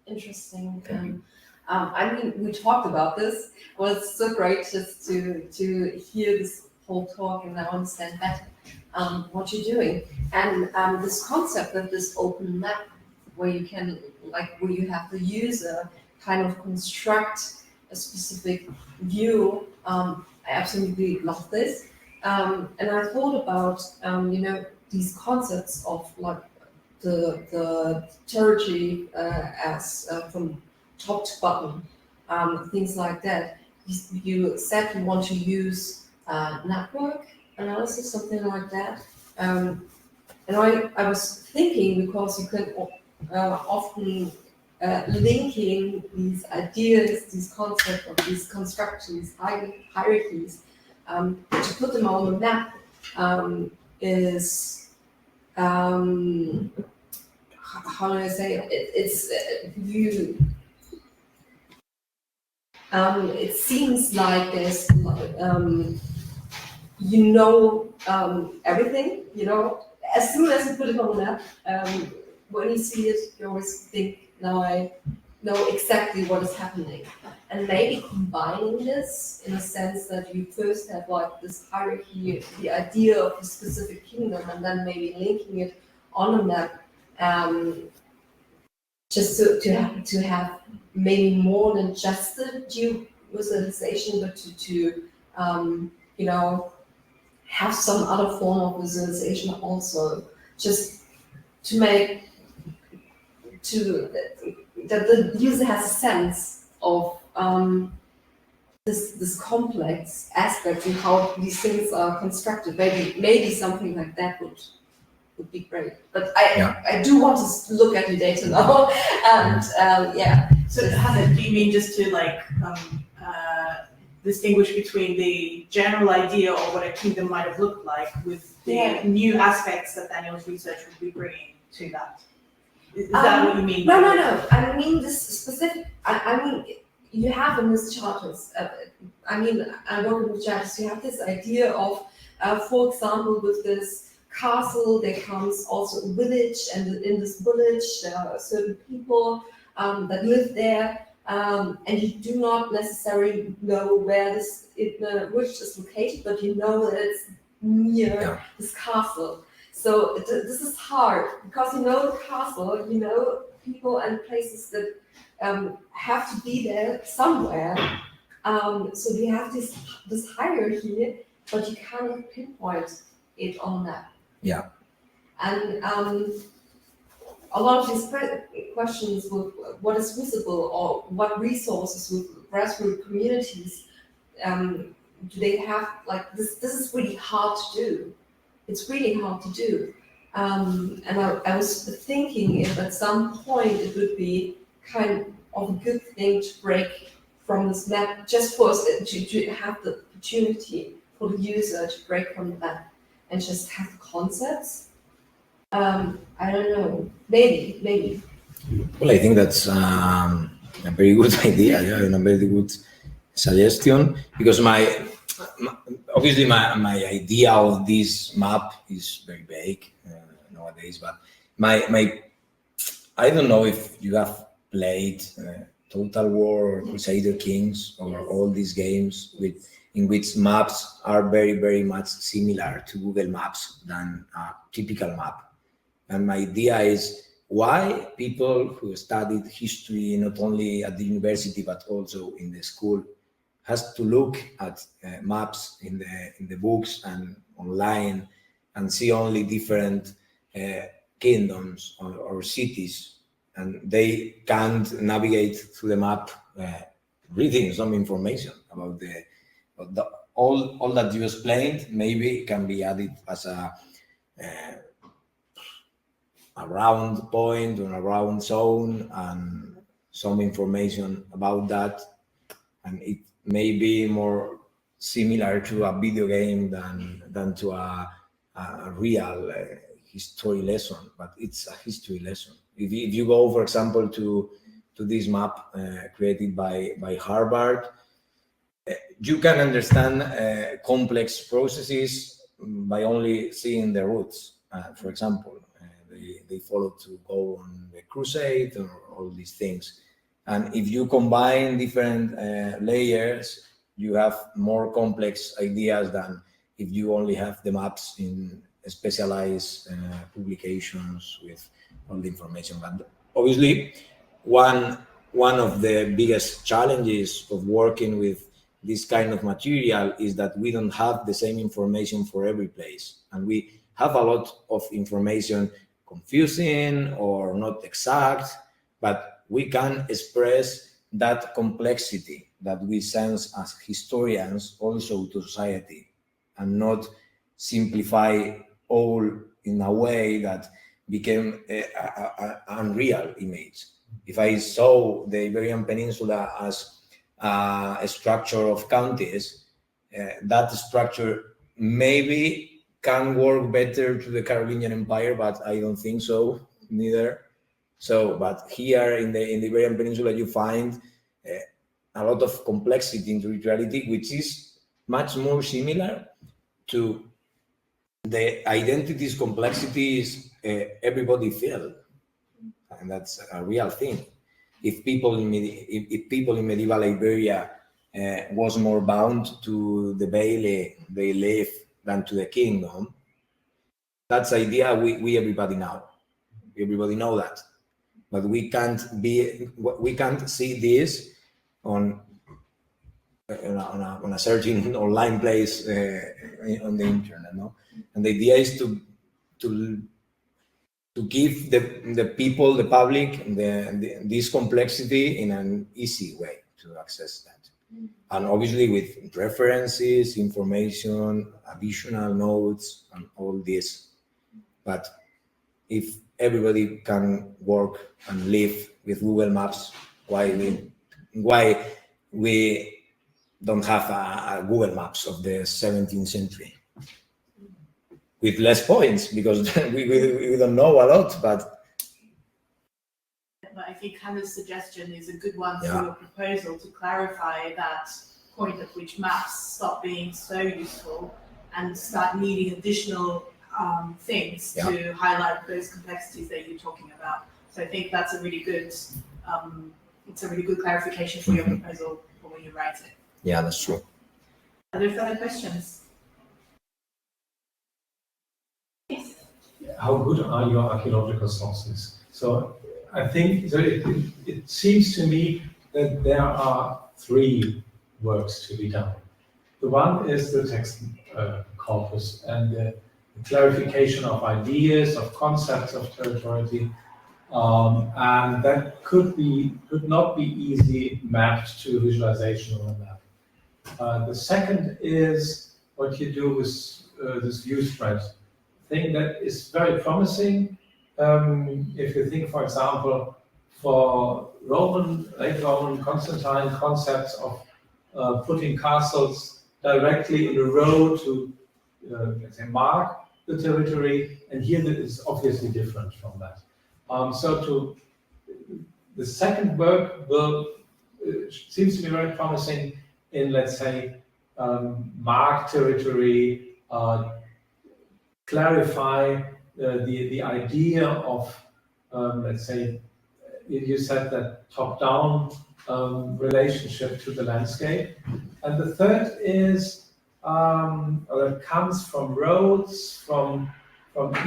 S4: interesting. I mean, we talked about this. It was so great just to hear this whole talk and now understand better what you're doing. And this concept of this open map, where you can, where you have the user kind of construct a specific view. I absolutely love this. And I thought about, these concepts of the territory as from top to bottom, things like that. You said you want to use network analysis, something like that. And I was thinking, because you can often linking these ideas, these concepts of these constructions, hierarchies, to put them on the map is how do I say it? It's you. It seems like there's you know everything. You know, as soon as you put it on the map, when you see it, you always think, now I know exactly what is happening. And maybe combining this in a sense that you first have like this hierarchy, the idea of a specific kingdom, and then maybe linking it on a map, just to have maybe more than just the visualization, but to you know, have some other form of visualization also, just to make that the user has a sense of this complex aspect and how these things are constructed. Maybe something like that would be great. But I do want to look at the data now, and yeah.
S1: So Hannah, do you mean just to like distinguish between the general idea of what a kingdom might have looked like with the new aspects that Daniel's research would be bringing to that? Is that what you mean?
S4: No. I mean this specific. I mean, you have in this charters. I mean, I work with charters. You have this idea of, for example, with this castle, there comes also a village, and in this village there are certain people that live there, and you do not necessarily know where which is located, but you know that it's near this castle. So this is hard because you know the castle, you know people and places that have to be there somewhere. So you have this hierarchy, but you cannot pinpoint it on that.
S2: Yeah.
S4: And a lot of these questions with what is visible or what resources with grassroots communities do they have, like this is really hard to do. It's really hard to do. And I was thinking if at some point it would be kind of a good thing to break from this map, just for us to have the opportunity for the user to break from the map and just have the concepts. I don't know, maybe.
S2: Well, I think that's a very good idea, and a very good suggestion, because obviously my idea of this map is very vague nowadays, but I don't know if you have played Total War or Crusader Kings or all these games in which maps are very, very much similar to Google Maps than a typical map. And my idea is why people who studied history not only at the university but also in the school has to look at maps in the books and online and see only different kingdoms or cities, and they can't navigate through the map reading some information about all that you explained. Maybe can be added as a round point or a round zone and some information about that, and it may be more similar to a video game than to a real history lesson, but it's a history lesson. If you go, for example, to this map created by Harvard, you can understand complex processes by only seeing the routes. For example, they followed to go on the crusade or all these things. And if you combine different layers, you have more complex ideas than if you only have the maps in specialized publications with all the information. But obviously, one of the biggest challenges of working with this kind of material is that we don't have the same information for every place. And we have a lot of information confusing or not exact, but we can express that complexity that we sense as historians also to society, and not simplify all in a way that became an unreal image. If I saw the Iberian Peninsula as a structure of counties, that structure maybe can work better to the Carolingian Empire, but I don't think so neither. So, but here in the Iberian Peninsula, you find a lot of complexity in territoriality, which is much more similar to the identities complexities everybody feel, and that's a real thing. If people in medieval Iberia was more bound to the bailey they live than to the kingdom, that's idea we everybody know. Everybody know that, but we can't see this on a certain online place on the internet, no? And the idea is to give the people, the public, this complexity in an easy way to access that. And obviously with references, information, additional notes, and all this. But if everybody can work and live with Google Maps, why we don't have a Google Maps of the 17th century? With less points, because we don't know a lot, but
S1: I think Hannah's suggestion is a good one for
S2: Yeah.
S1: your proposal to clarify that point at which maps stop being so useful and start needing additional things
S2: Yeah.
S1: to highlight those complexities that you're talking about. So I think that's a really good, it's a really good clarification for your proposal for when you write it.
S2: yeah, that's true.
S1: Are there further questions? Yes.
S3: How good are your archaeological sources? So I think it seems to me that there are three works to be done. The one is the text corpus and the clarification of ideas, of concepts of territoriality, and that could not be easily mapped to visualization on a map. The second is what you do with this view spread thing that is very promising. If you think, for example, for late Roman Constantine concepts of putting castles directly in a row to, let's say, mark the territory, and here that is obviously different from that. The second work seems to be very promising in, let's say, mark territory, clarify the idea of, let's say, you said that top-down relationship to the landscape. And the third is, it comes from roads, from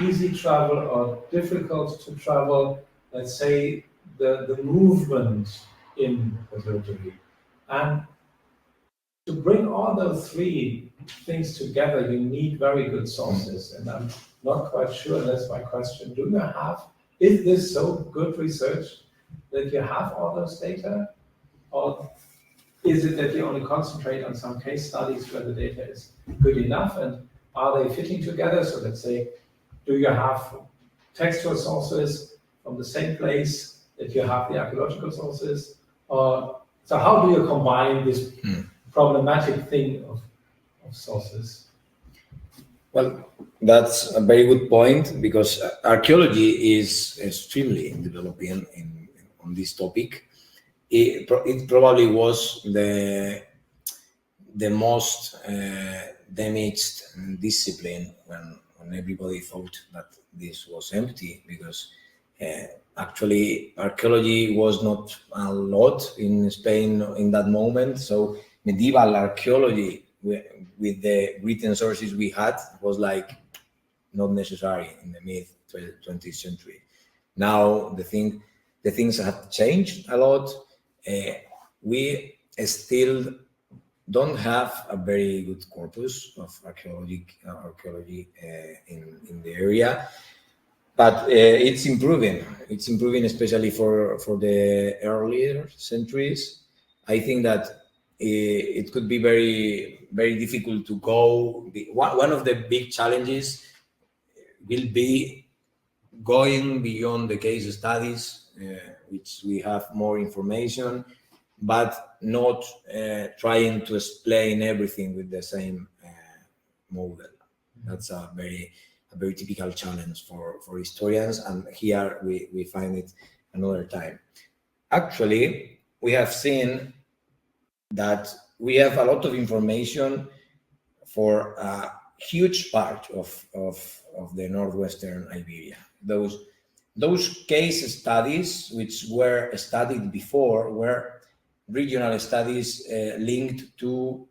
S3: easy travel or difficult to travel, let's say, the movement in the territory. And to bring all those three things together, you need very good sources. And I'm not quite sure, that's my question. Is this so good research that you have all those data? Or is it that you only concentrate on some case studies where the data is good enough? And are they fitting together? So let's say, do you have textual sources from the same place that you have the archaeological sources? So how do you combine this problematic thing of sources?
S2: Well, that's a very good point, because archaeology is extremely developing on this topic. It probably was the most damaged discipline when everybody thought that this was empty, because actually archaeology was not a lot in Spain in that moment. So medieval archaeology with the written sources we had was like not necessary in the mid-20th century. Now the things have changed a lot. We still don't have a very good corpus of archaeology in the area, but it's improving. It's improving, especially for the earlier centuries. I think that it could be very, very difficult to go. One of the big challenges will be going beyond the case studies, which we have more information, but not trying to explain everything with the same model. That's a very typical challenge for historians, and here we find it another time. Actually, we have seen that we have a lot of information for huge part of the northwestern Iberia. Those case studies, which were studied before, were regional studies linked to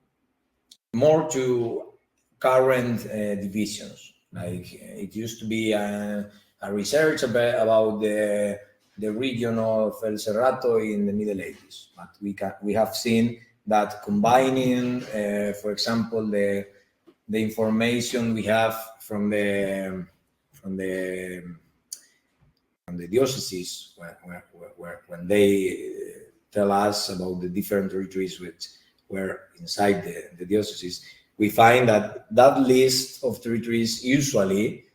S2: more to current divisions. Like it used to be a research about the region of El Cerrato in the Middle Ages, but we have seen that combining, for example, the information we have from the dioceses when they tell us about the different territories which were inside the dioceses, we find that list of territories usually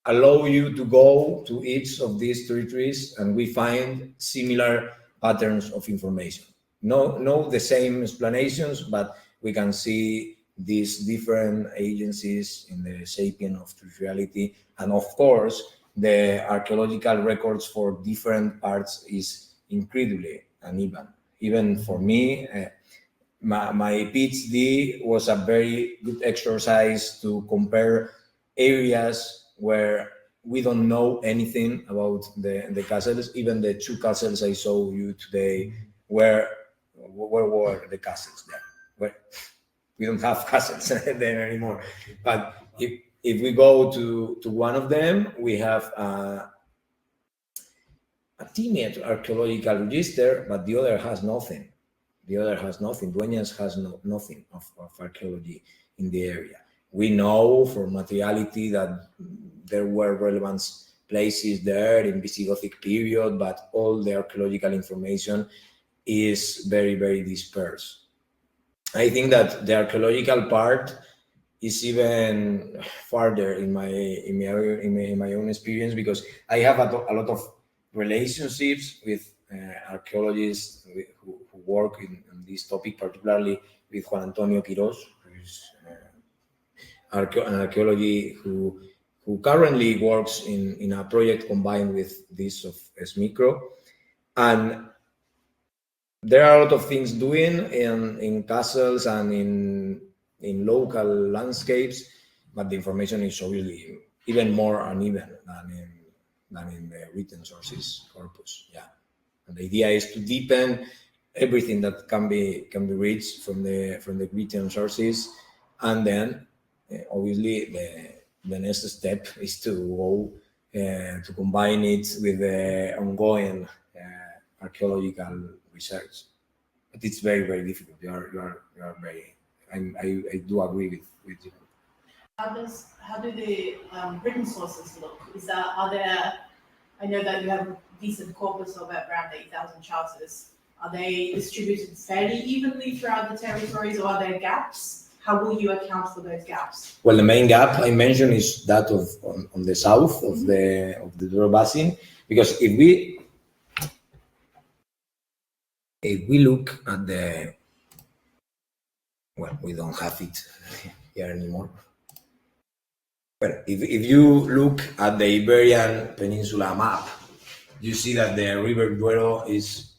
S2: allow you to go to each of these territories, and we find similar patterns of information. No the same explanations, but we can see these different agencies in the sapient of territoriality. And of course, the archaeological records for different parts is incredibly uneven. Even for me, my PhD was a very good exercise to compare areas where we don't know anything about the castles. Even the 2 castles I showed you today, where were the castles there? Where we don't have castles there anymore. But if we go to one of them, we have a teenage archaeological register, but the other has nothing. Dueñas has nothing of archaeology in the area. We know from materiality that there were relevant places there in Visigothic period, but all the archaeological information is very, very dispersed. I think that the archaeological part is even farther in my own experience, because I have a lot of relationships with archaeologists who work in this topic, particularly with Juan Antonio Quiroz, who is an archaeology who currently works in a project combined with this of SMICRO. And there are a lot of things doing in castles and in local landscapes, but the information is obviously even more uneven than in the written sources corpus. Yeah, and the idea is to deepen everything that can be reached from the written sources, and then obviously the next step is to go to combine it with the ongoing archaeological research. But it's very, very difficult. You are very. I do agree with you.
S1: How do the written sources look? Are there? I know that you have a decent corpus of around 8,000 charters. Are they distributed fairly evenly throughout the territories, or are there gaps? How will you account for those gaps?
S2: Well, the main gap I mentioned is that on the south of the Douro Basin, because if we look at we don't have it here anymore. But if you look at the Iberian Peninsula map, you see that the River Duero is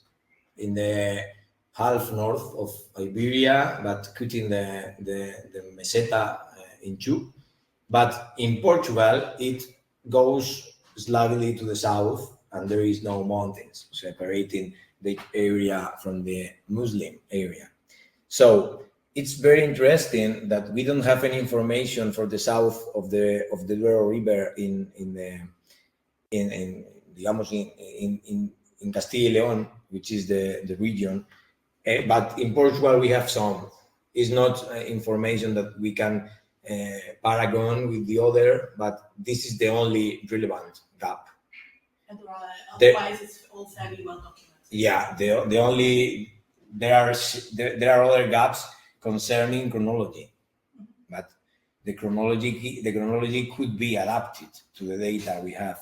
S2: in the half north of Iberia, but cutting the meseta in two. But in Portugal, it goes slightly to the south, and there is no mountains separating the area from the Muslim area. So it's very interesting that we don't have any information for the south of the Duero River in Castilla y León, which is the region. But in Portugal, we have some. It's not information that we can paragon with the other, but this is the only relevant gap.
S1: And otherwise, it's all fairly well documented.
S2: Yeah, there are other gaps concerning chronology, but the chronology could be adapted to the data we have.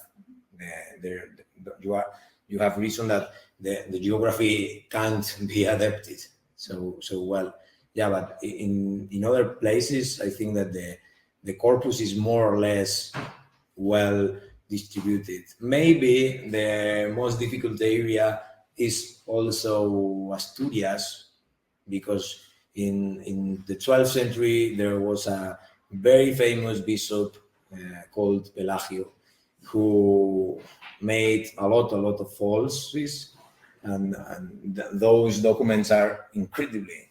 S2: You have reason that the geography can't be adapted so well. Yeah, but in other places, I think that the corpus is more or less well distributed. Maybe the most difficult area is also Asturias, because In the 12th century, there was a very famous bishop called Pelagio, who made a lot of falsities, and those documents are incredibly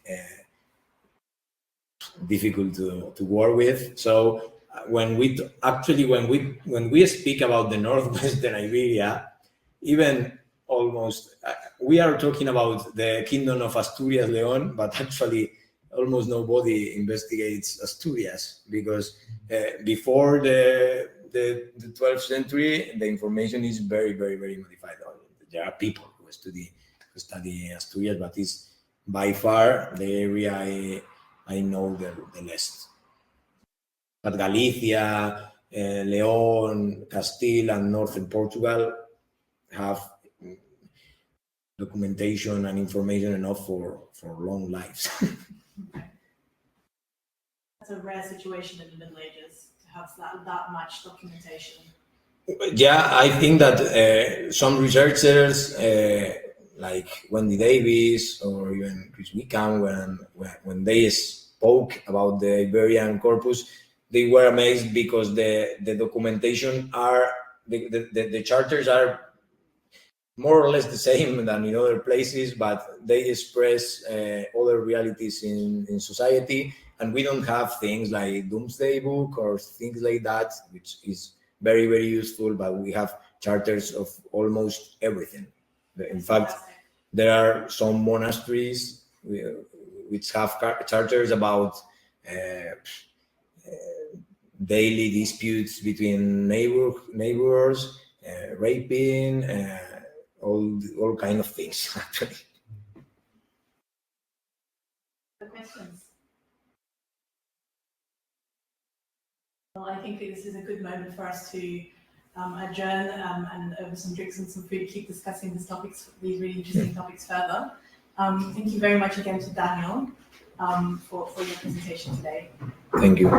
S2: difficult to work with. So when we speak about the northwestern Iberia, even almost we are talking about the kingdom of Asturias, León, but actually almost nobody investigates Asturias, because before the 12th century, the information is very modified. There are people who study Asturias, but it's by far the area I know the least. But Galicia, León, Castile, and northern Portugal have documentation and information enough for long lives.
S1: That's a rare situation in the Middle Ages to have that much documentation.
S2: Yeah, I think that some researchers like Wendy Davis or even Chris Wickham, when they spoke about the Iberian corpus, they were amazed because the documentation the charters are more or less the same than in other places, but they express other realities in society, and we don't have things like Doomsday Book or things like that, which is very useful, but we have charters of almost everything. In fact, there are some monasteries which have charters about daily disputes between neighbors, raping, all kind of things, actually.
S1: Questions? Well, I think this is a good moment for us to adjourn and over some drinks and some food, keep discussing these really interesting topics further. Thank you very much again to Daniel for your presentation today.
S2: Thank you.